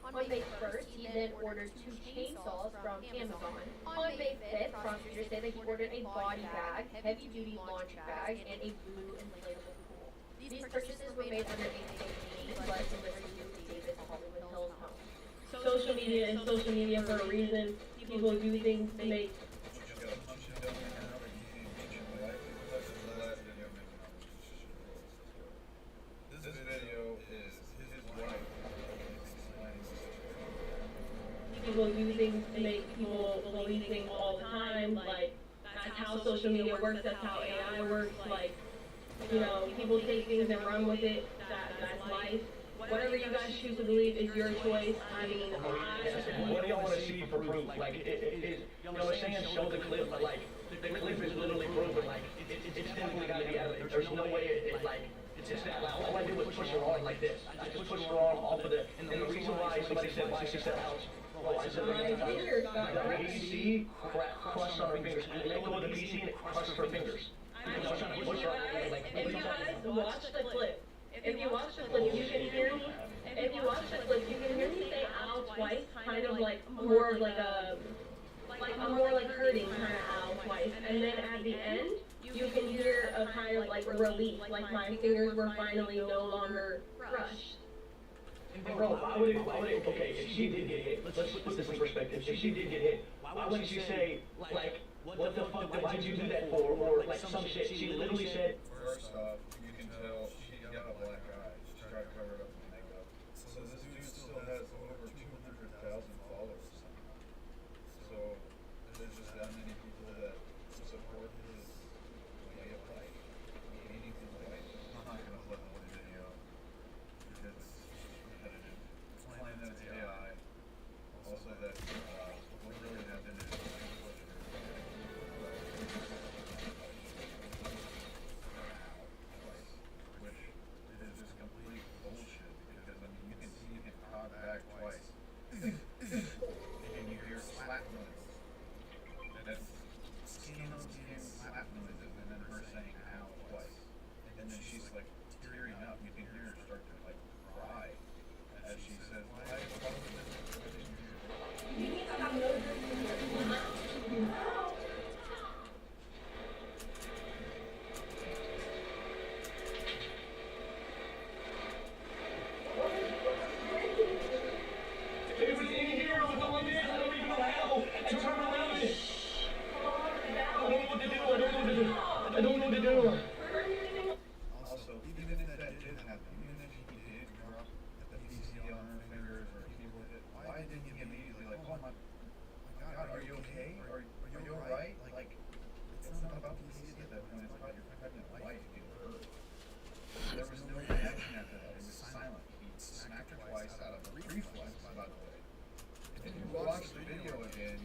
On May 1st, he then ordered 2 chainsaws from Amazon. On May 5th, prosecutors say that he ordered a body bag, heavy-duty laundry bag, and a blue inflatable pool. These purchases were made under a fake name, but delivered to David's Hollywood Hills home. Social media is social media for a reason. People do things to make. This video is his wife. People do things to make people believe things all the time. Like, that's how social media works, that's how AI works. Like, you know, people take things and run with it. That's life. Whatever you guys choose to believe is your choice. I mean, What do y'all want to see for proof? Like, it's saying show the clip, but like, the clip is literally proof, but like, it's definitely got to be edited. There's no way it's that loud. All I did was push her on like this. I just pushed her on off of the, and the reason why somebody said why she said ouch. Well, I said the PC crushed on her fingers. I let go of the PC and it crushed her fingers. if you guys watch the clip, if you watch the clip, you can hear me. If you watch the clip, you can hear me say ow twice, kind of like more of like a more like hurting kind of ow twice, and then at the end, you can hear a kind of like relief, like my fingers were finally no longer crushed. Bro, why would it, okay, if she did get hit, let's put this in perspective. If she did get hit, why wouldn't she say, like, what the fuck, why'd you do that for? Or like some shit. She literally said, First off, you can tell she got a black eye. She tried to cover it up with makeup. So this dude still has over 200,000 followers. So there's just that many people that support his way of life, meaningful life. I'm not gonna flip the video because it's repetitive. Explain that it's AI. Also that what really happened is which is just complete bullshit because I mean you can see him caught back twice. And you hear slap noises. That's skin on skin slap noises and then her saying ow twice. And then she's like tearing up. You can hear her start to like cry as she says, why is all of this? everybody in here was going in, I don't even know how. I turned around and I don't know what to do, I don't know what to do. Also, even if that did happen, even if he did drop the PC on her fingers or he would it, why didn't he immediately like, oh my God, are you okay? Are you alright? Like, it's not about the PC at that point, it's about your pregnant wife getting hurt. There was no reaction after that, it was silent. He smacked her twice out of a reflex, by the way. If you watch the video again,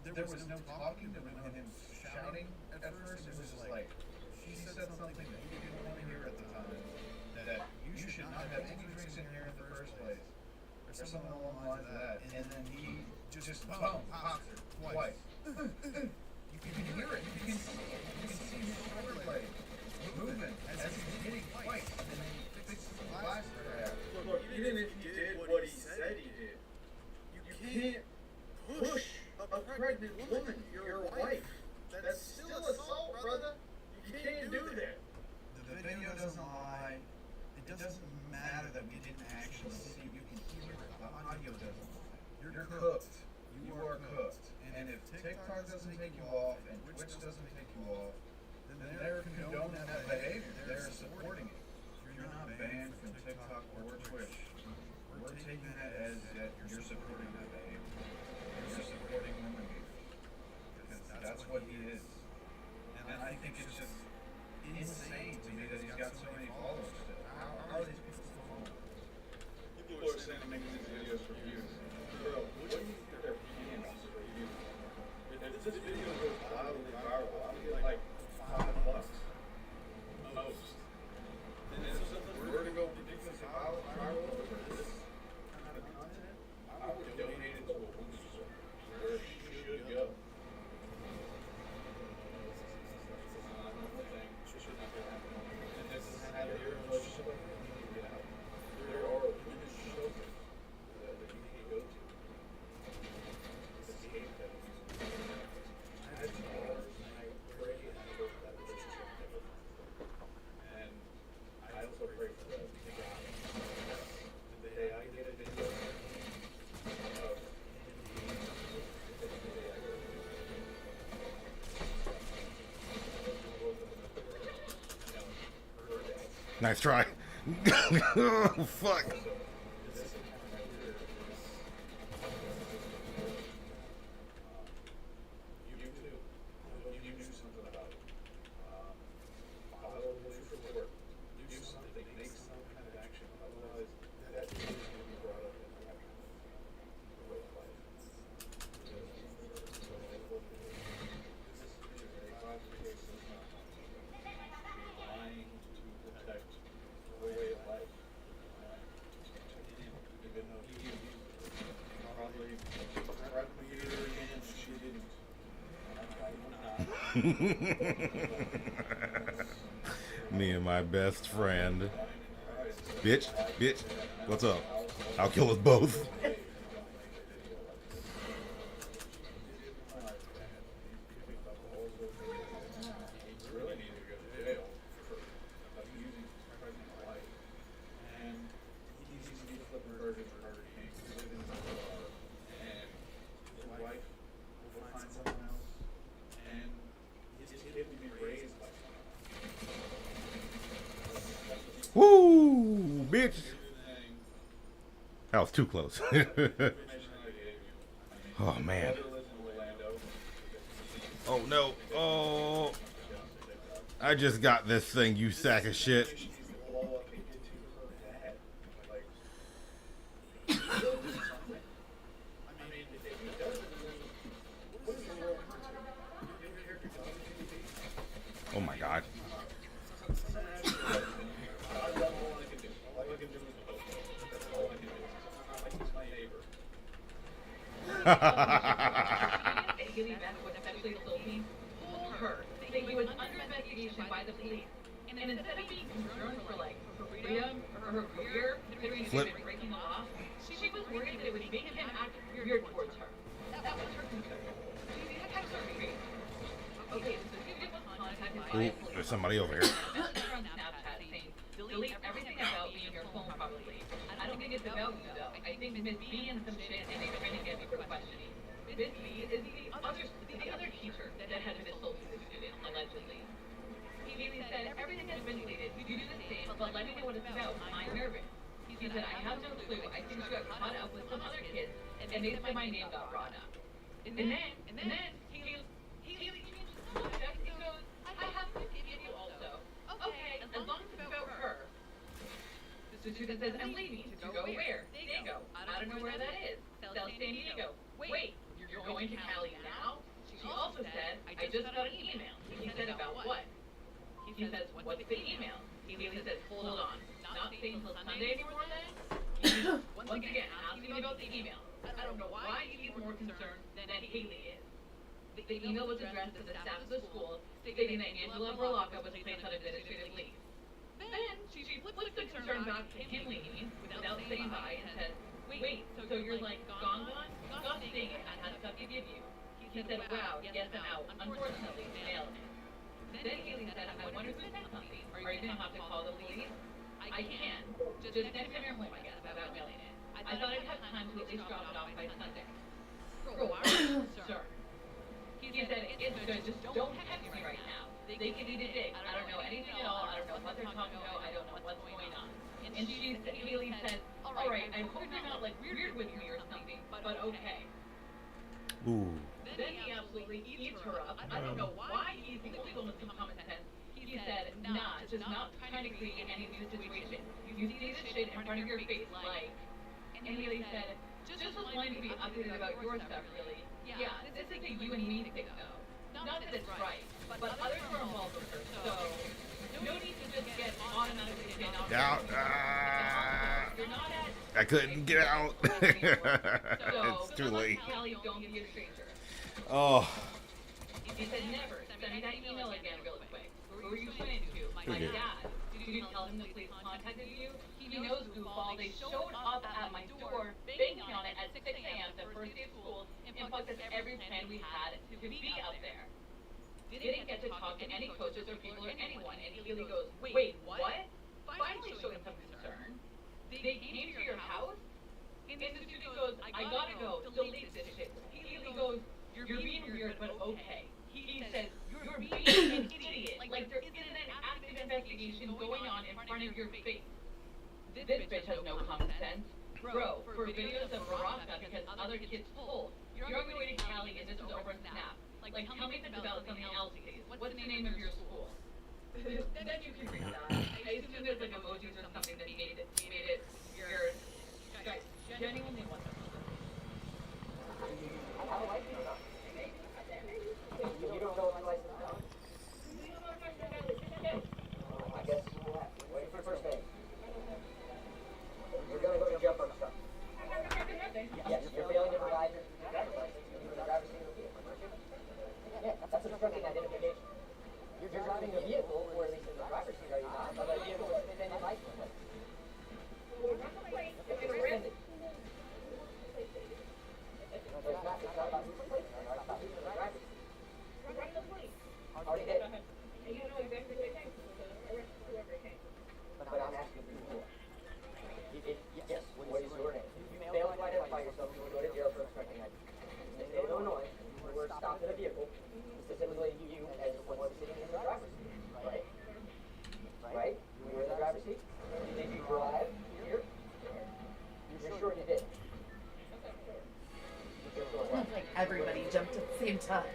there was no talking, there was no him shouting at first, it was just like, she said something that you didn't want to hear at the time, that you should not have any drinks in here in the first place, or something along the lines of that, and then he just boom, pops her twice. You can hear it, you can see his shoulder blade moving as he's hitting twice, and then he fixes the glass for her. Look, even if he did what he said he did, you can't push a pregnant woman, your wife. That's still assault, brother. You can't do that. The video doesn't lie. It doesn't matter that we didn't actually see. You can hear it. The audio doesn't lie. You're cooked. You are cooked. And if TikTok doesn't take you off and Twitch doesn't take you off, then they're condoning that behavior. They're supporting it. You're not banned from TikTok or Twitch. we're taking that as that you're supporting that behavior. You're supporting women because that's what he is. And I think it's just insane to me that he's got so many followers still. How are these people still following? People are saying I'm making these videos for views. Bro, what do you think they're paying us for views? If this video goes wildly viral, I'll get like $5 most. And if something were to go ridiculously viral over this kind of content, I would donate it to a booster where it should go. There are women's shelters that you can go to. Escape that. I had some daughters, and I pray and I hope that relationship never comes. And I also pray for them to God. The day I get a video of Nice try. Oh, fuck. You do something about it. Follow the police report. Do something. Make some kind of action. Otherwise, that is going to be brought up in the way of life. This is a classification of lying to protect the way of life. Even though he probably threatened me again, she didn't. Me and my best friend. Bitch, bitch, what's up? I'll kill us both. Really need to go to jail for abusing his pregnant wife. And he's flipping burgers for Burger King, living in the car, and his wife will find someone else, and his kid will be raised by someone else. Woo, bitch. That was too close. Oh, man. Oh, no. Oh. I just got this thing, you sack of shit. Oh, my God. Haley Beth was sexually assaulting told her that he was under investigation by the police. And instead of being concerned for like her freedom or her career, considering she had been breaking the law, she was worried that it would make him act weird towards her. That was her concern. She had her crazy. Okay, so she was contacted by Ooh, there's somebody over here. on Snapchat saying, delete everything about me in your phone probably. I don't think it's about you though. I think Miss B and some shit and they're trying to get me for questioning. Miss B is the other teacher that had been assaulting the student, allegedly. He said, everything has been deleted. You do the same, but let me know what it's about. I'm nervous. He said, I have no clue. I think she got caught up with some other kids, and they said my name got brought up. And then he changes the subject and goes, I have to give you also. Okay, as long as it's about her. The student says, I'm leaving. To go where? Dago. I don't know where that is. South San Diego. Wait, you're going to Cali now? She also said, I just got an email. He said, about what? He says, what's the email? Haley says, hold on. Not staying until Sunday anymore then? He's once again asking about the email. I don't know why he's more concerned than Haley is. The email was addressed to the staff of the school, stating that Angela Berlocca was placed on administrative leave. Then she flips the concern back to him leaving without saying bye and says, wait, so you're like gone? God dang it, I had stuff to give you. He said, wow, yes, I'm out. Unfortunately, nailed it. Then Haley said, I wonder who sent something. Are you going to have to call the police? I can. Just next time you're home, I guess, about mailing it. I thought I'd have time to at least drop it off by Sunday. Sure. He said, it's good, just don't text me right now. They can eat a dick. I don't know anything at all. I don't know what they're talking about. I don't know what's going on. And Haley said, Alright, I hope you're not like weird with me or something, but okay. Ooh. Then he absolutely eats her up. I don't know why he's the only one with some common sense. He said, nah, just not trying to create any new situation. You see this shit in front of your face, like. And Haley said, just was wanting to be updated about your stuff, really. Yeah, this is a you and me thing, though. Not that it's right, but others were involved with her, so no need to just get automatically get out. You're not at. I couldn't get out. It's too late. Callie, don't be a stranger. Oh. He said never. Send me that email again real quick. Who were you sending to? My dad. Did you tell him the police contacted you? He knows goofball. They showed up at my door, banging on it at 6 a.m. the first day of school, and fucked us every plan we had to be out there. Didn't get to talk to any coaches or people or anyone. And Haley goes, wait, what? Finally showing some concern. They came to your house? And the student goes, I gotta go. Delete this shit. Haley goes, you're being weird, but okay. He says, you're being an idiot. Like there isn't an active investigation going on in front of your face. This bitch has no common sense. Bro, for videos of Baraka because other kids pulled, you're on your way to Cali and this is over Snap. Like tell me if it's about something else, please. What's the name of your school? Then you can read that. I assume there's like emojis or something that made it weird. Guys, genuinely what the fuck? You don't know my license now? I guess we'll have to wait for first day. You're gonna go to jail for stuff. Yes, you're failing to provide your driver's license. You need a driver's seat of the vehicle, aren't you? Yeah, that's obstructing identification. You're driving a vehicle, or at least in the driver's seat, are you not? But a vehicle with suspended license plate. It's not about who's replacing it, it's about who's in the driver's seat. Already did. And you know exactly what it takes to arrest whoever it takes. But I'm asking for more. Yes, what is your name? If you fail to identify yourself, you will go to jail for obstructing identity. In the state of Illinois, you were stopped in a vehicle, specifically you as the one sitting in the driver's seat, right? Right? You were in the driver's seat? Did you drive here? You're sure you did? Like everybody jumped at the same time.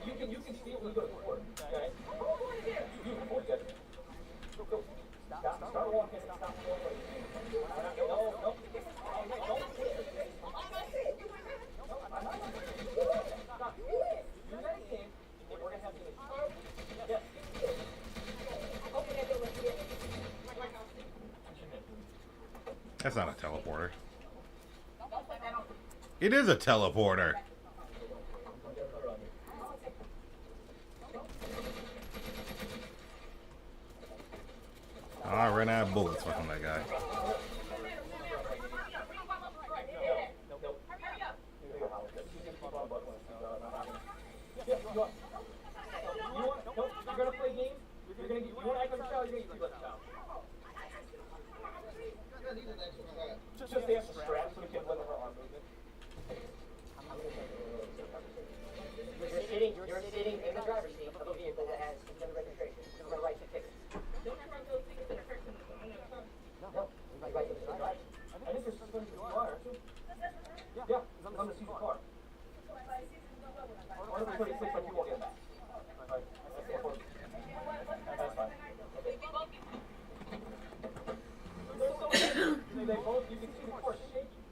You can steal when you go to court, okay? You can afford it. Go. Start walking. Stop walking. No. Don't sit. Stop. You guys came, and we're gonna have to. Yes. That's not a teleporter. It is a teleporter. Oh, I ran out of bullets fucking that guy. You're gonna play games? You want to act like a child? You're gonna let a child. Just the extra strap so we can limit her arm movement. You're sitting in the driver's seat of a vehicle that has suspended registration. You're gonna write the ticket. Don't you write those tickets in a person? No, you write them in the driver's seat. I think you're suspended for car, aren't you? Yeah, because I'm gonna seize your car. Or number 36, like you won't get back. Alright, that's the important. That's fine. They're so heavy. They both, you can see the car shaking.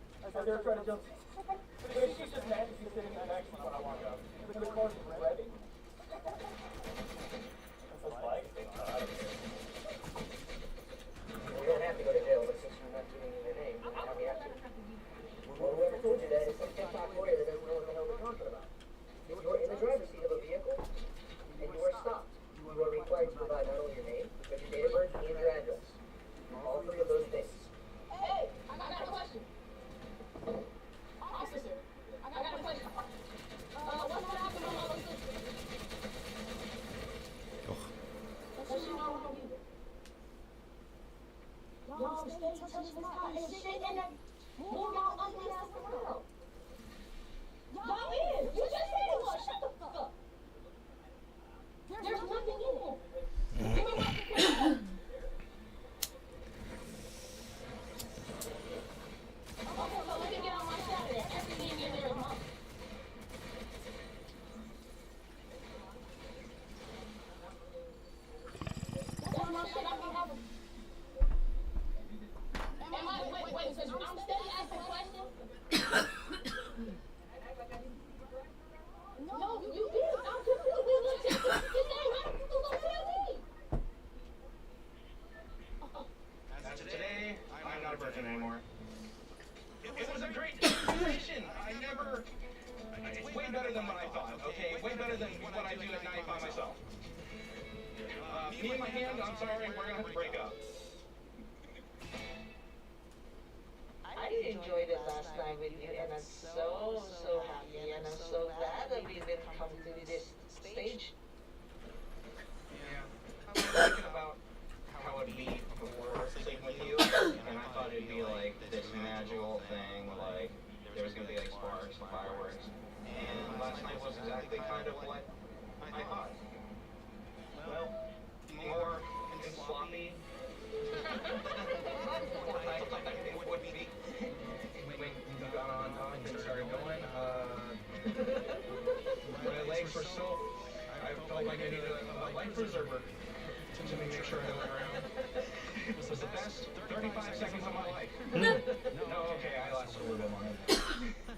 need my hand? I'm sorry, we're gonna have to break up. I enjoyed it last night with you, and I'm so happy, and I'm so glad that we didn't come through this stage. Yeah. I was thinking about how it'd be before sleeping with you, and I thought it'd be like this magical thing, like there was gonna be like sparks and fireworks. And last night was exactly kind of what I thought. Well, more and sloppy. More than I thought it would be. When you got on top and started going, my legs were so, I felt like I needed a life preserver to make sure I went around. It was the best 35 seconds of my life. No, okay, I lasted a little bit longer.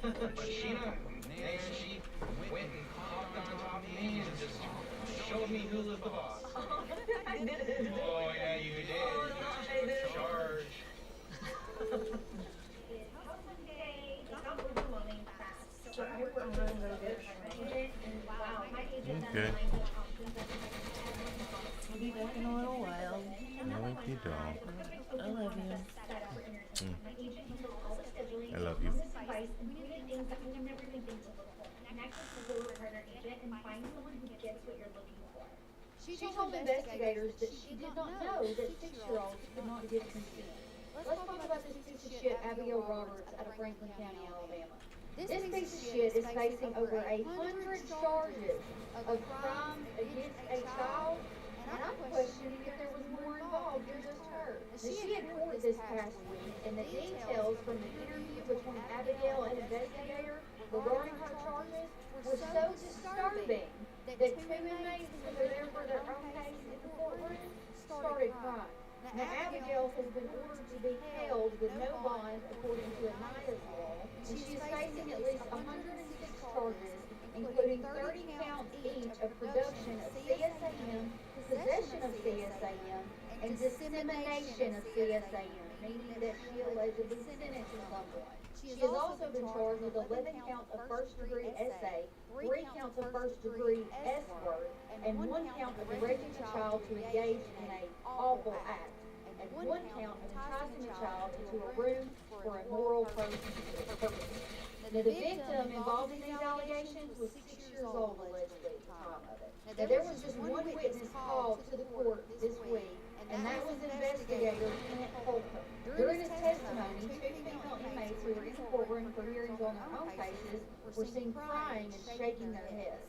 But Sheena, man, she went and hopped on top of me and just showed me who was the boss. I did. Oh, yeah, you did. Oh, no, I did. Charge. Okay. I'll be back in a little while. No, you don't. I love you. I love you. She told investigators that she did not know that 6-year-olds could not give consent. Let's talk about this piece of shit Abigail Roberts out of Franklin County, Alabama. This piece of shit is facing over 100 charges of crimes against a child, and I'm questioning if there was more involved than just her. Now, she had court this past week, and the details from the interview between Abigail and investigator regarding her charges were so disturbing that 2 inmates who were there for their own case in the courtroom started crying. Now, Abigail has been ordered to be held with no bond according to Anita's law, and she is facing at least 106 charges, including 30 counts each of production of CSAM, possession of CSAM, and dissemination of CSAM, meaning that she allegedly sentenced someone. She has also been charged with 11 counts of first-degree SA, 3 counts of first-degree S-word, and 1 count of directing a child to engage in an awful act, and 1 count of enticing a child into a room for immoral purposes. Now, the victim involved in these allegations was 6 years old, allegedly, at the time of it. Now, there was just one witness called to the court this week, and that was investigator Kent Holcomb. During his testimony, 2 female inmates who were in the courtroom for hearings on their own cases were seen crying and shaking their heads.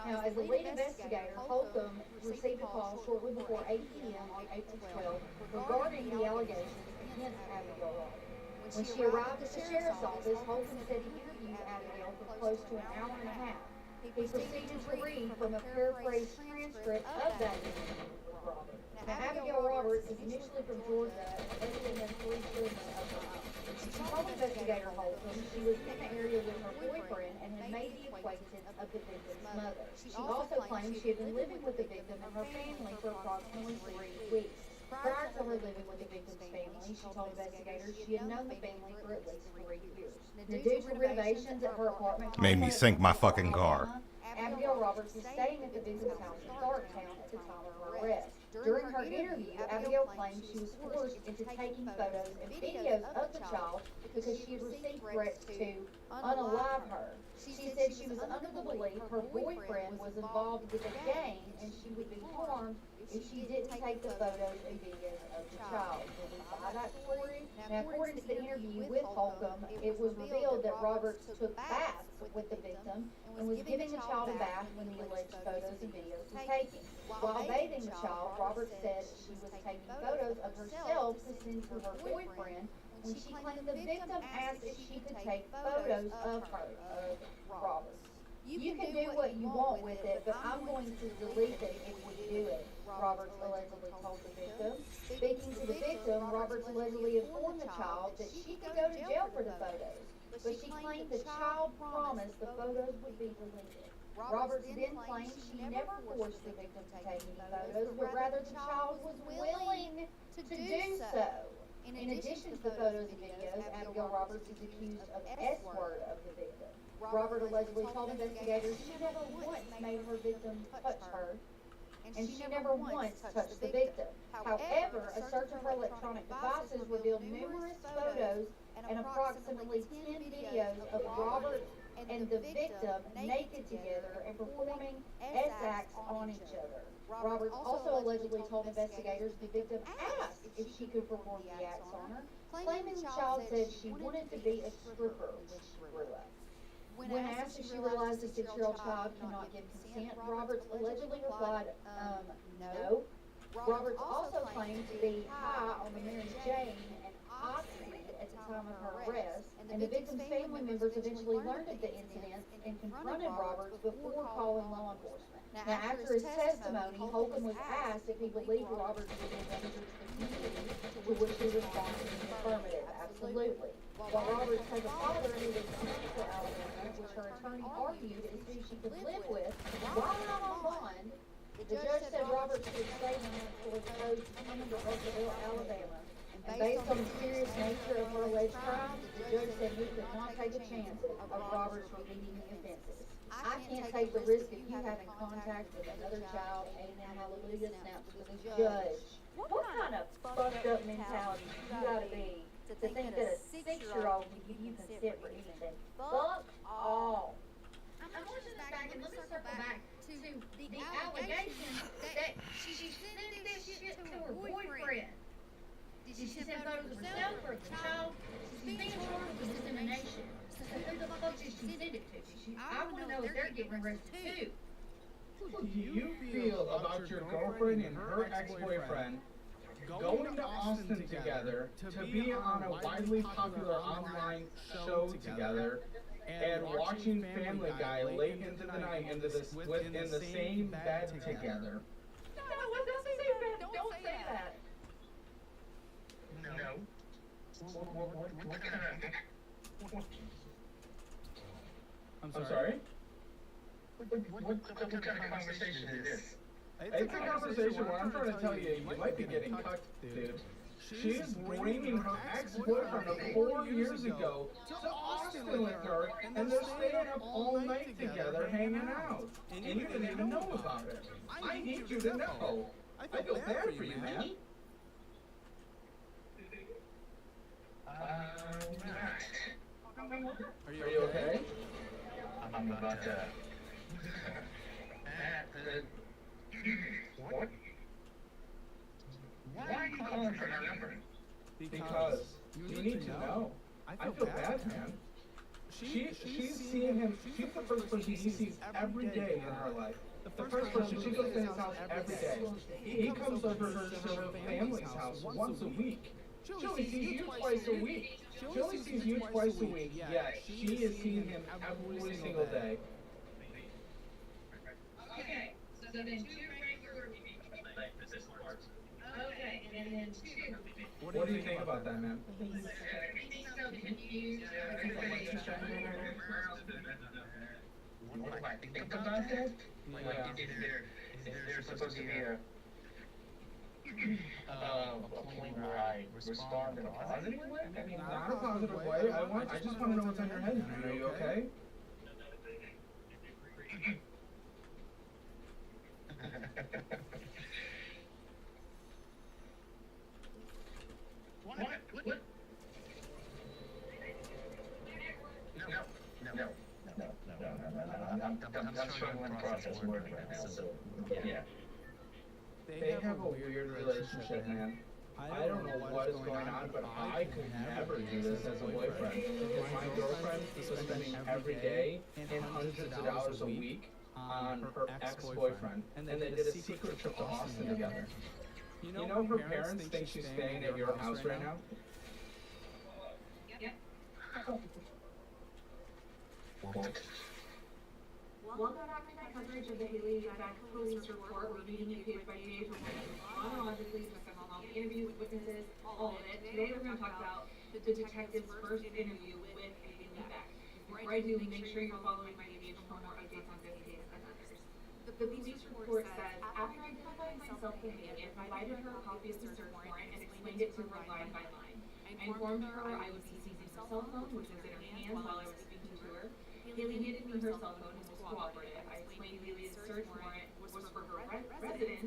Now, as the lead investigator, Holcomb received a call shortly before 8 p.m. on April 12 regarding the allegations against Abigail Roberts. When she arrived at the sheriff's office, Holcomb said he interviewed Abigail for close to an hour and a half. He proceeded to read from a paraphrased transcript of that interview with Roberts. Now, Abigail Roberts is initially from Georgia and has 3 children of her own. She told investigator Holcomb she was in the area with her boyfriend and had made the acquaintance of the victim's mother. She also claimed she had been living with the victim and her family for approximately 3 weeks. Prior to her living with the victim's family, she told investigators she had known the family for at least 3 years. Now, due to renovations at her apartment Made me sink my fucking car. Abigail Roberts was staying at the victim's house in Clarktown at the time of her arrest. During her interview, Abigail claimed she was forced into taking photos and videos of the child because she had received threats to unalive her. She said she was under the belief her boyfriend was involved with a gang and she would be harmed if she didn't take the photos and videos of the child. Will we buy that story? Now, according to the interview with Holcomb, it was revealed that Roberts took baths with the victim and was giving the child a bath when the alleged photos and videos were taken. While bathing the child, Roberts said she was taking photos of herself to send to her boyfriend when she claimed the victim asked if she could take photos of her, Roberts. You can do what you want with it, but I'm going to delete it if we do it, Roberts allegedly told the victim. Speaking to the victim, Roberts allegedly informed the child that she could go to jail for the photos, but she claimed the child promised the photos would be deleted. Roberts then claimed she never forced the victim to take any photos, but rather the child was willing to do so. In addition to the photos and videos, Abigail Roberts is accused of S-word of the victim. Robert allegedly told investigators she never once made her victim touch her, and she never once touched the victim. However, a search of her electronic devices revealed numerous photos and approximately 10 videos of Robert and the victim naked together and performing acts on each other. Roberts also allegedly told investigators the victim asked if she could perform the acts on her, claiming the child said she wanted to be a stripper when she grew up. When asked if she realized a 6-year-old child cannot give consent, Roberts allegedly replied, no. Roberts also claimed to be high on the Mary Jane and oxide at the time of her arrest, and the victim's family members eventually learned of the incident and confronted Roberts before calling law enforcement. Now, after his testimony, Holcomb was asked if he believed Roberts was a danger to the community, to which he responded in the affirmative, absolutely. While Roberts has a father who was to Alabama, which her attorney argued is who she could live with while not on bond, the judge said Roberts should stay in for code to come into Russellville, Alabama. And based on the serious nature of her alleged crimes, the judge said he could not take a chance of Roberts repeating the offenses. I can't take the risk of you having contact with another child. Amen, hallelujah, snaps to the judge. What kind of fucked up mentality you gotta be to think that a 6-year-old can give you consent for anything? Fuck all. I want to back and let me circle back to the allegation that she sent this shit to her boyfriend. Did she send photos of herself or of the child? She's being charged with dissemination. So who the fuck did she send it to? I want to know if they're getting arrested too. What do you feel about your girlfriend and her ex-boyfriend going to Austin together to be on a widely popular online show together and watching Family Guy late into the night in the same bed together? No, don't say that. Don't say that. No. What kind of... I'm sorry? What kind of conversation is this? It's a conversation where I'm trying to tell you, you might be getting cucked, dude. She's bringing her ex-boyfriend of 4 years ago to Austin with her, and they're staying up all night together hanging out. And you didn't even know about it. I need you to know. I feel bad for you, man. Are you okay? I'm about to... What? Why are you calling for her number? Because you need to know. I feel bad, man. She's seeing him. She's the first person he sees every day in her life. The first person, she goes to his house every day. He comes over to her family's house once a week. She only sees you twice a week. She only sees you twice a week, yet she is seeing him every single day. Okay, so then 2 regular okay, and then 2. What do you think about that, man? He's so confused. What do I think about that? Like, is there supposed to be a point where I respond in a positive way? I mean, not a positive way. I just want to know what's on your head, man. Are you okay? What? No. I'm struggling to process words right now, so, yeah. They have a weird relationship, man. I don't know what is going on, but I could never do this as a boyfriend. If my girlfriend was spending every day and hundreds of dollars a week on her ex-boyfriend, and they did a secret trip to Austin together. You know her parents think she's staying at your house right now? Welcome back to my coverage of the Haley Beck police report. We're reading it page by page. We're going chronologically to some of the interviews, witnesses, all of it. Today we're going to talk about the detective's first interview with Haley Beck. Before I do, make sure you're following my page for more updates on this case and others. The police report says, after identifying myself with Haley, I provided her a copy of the search warrant and explained it to her line by line. I informed her I would be seizing her cell phone, which was in her hands while I was speaking to her. Haley handed me her cell phone and was cooperative. I explained Haley's search warrant was for her residence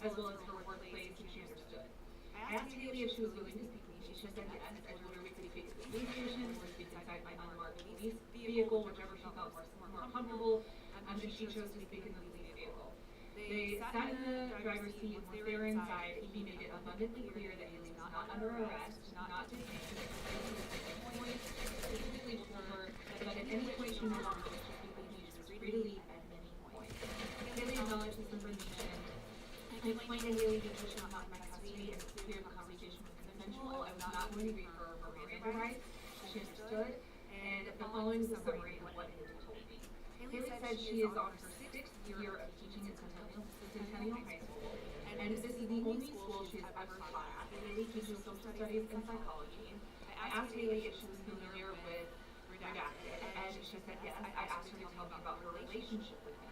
as well as her workplace, and she understood. I asked Haley if she was willing to speak with me. She said yes. I told her we could speak at the police station or speak inside my unmarked police vehicle, whichever she felt more comfortable. And she chose to speak in the police vehicle. They sat in the driver's seat. Once they were inside, he made it abundantly clear that Haley was not under arrest, not detained. He specifically told her that at any point she wanted to speak with me, she was free to leave at any point. Haley acknowledged this information. I explained to Haley that she was not in my custody and it's clear the conversation was consensual. I was not going to read her Miranda rights. She understood. And the following is a summary of what Haley told me. Haley said she is on her 6th year of teaching in Centennial High School, and this is the only school she has ever taught at. Haley teaches social studies and psychology. I asked Haley if she was familiar with Redacted, and she said yes. I asked her to tell me about her relationship with him.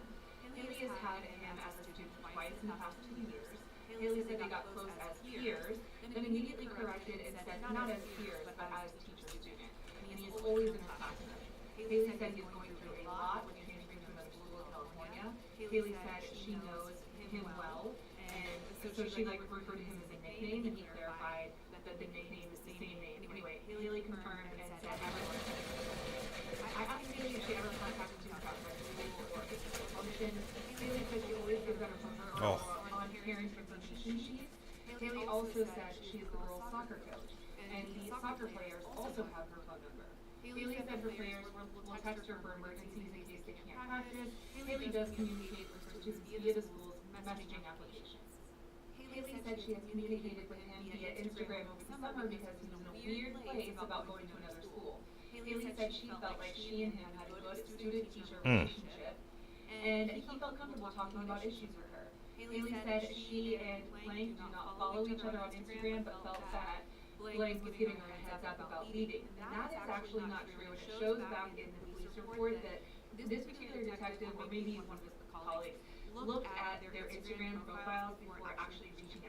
Haley has had him as a student twice in the past 2 years. Haley said they got close as peers, then immediately corrected and said not as peers, but as teacher-student. And he is always in her classroom. Haley said he is going through a lot with transferring to another school in California. Haley said she knows him well, and so she referred to him as a nickname, and he clarified that the nickname is the same name. Anyway, Haley confirmed and said everyone said I asked Haley if she ever contacted him about my school or promotion. Haley said she always gives out her on parent information sheets. Haley also said she is the girls' soccer coach, and the soccer players also have her phone number. Haley said her players will text her for emergencies in case they can't practice. Haley does communicate with her students via the school's messaging applications. Haley said she has communicated with him via Instagram over the summer because he's in a weird place about going to another school. Haley said she felt like she and him had a good student-teacher relationship, and he felt comfortable talking about issues with her. Haley said she and Blank do not follow each other on Instagram, but felt that Blank was giving her a heads up about leaving. And that is actually not true. And it shows back in the police report that this particular detective, or maybe one of his colleagues, looked at their Instagram profiles before actually reaching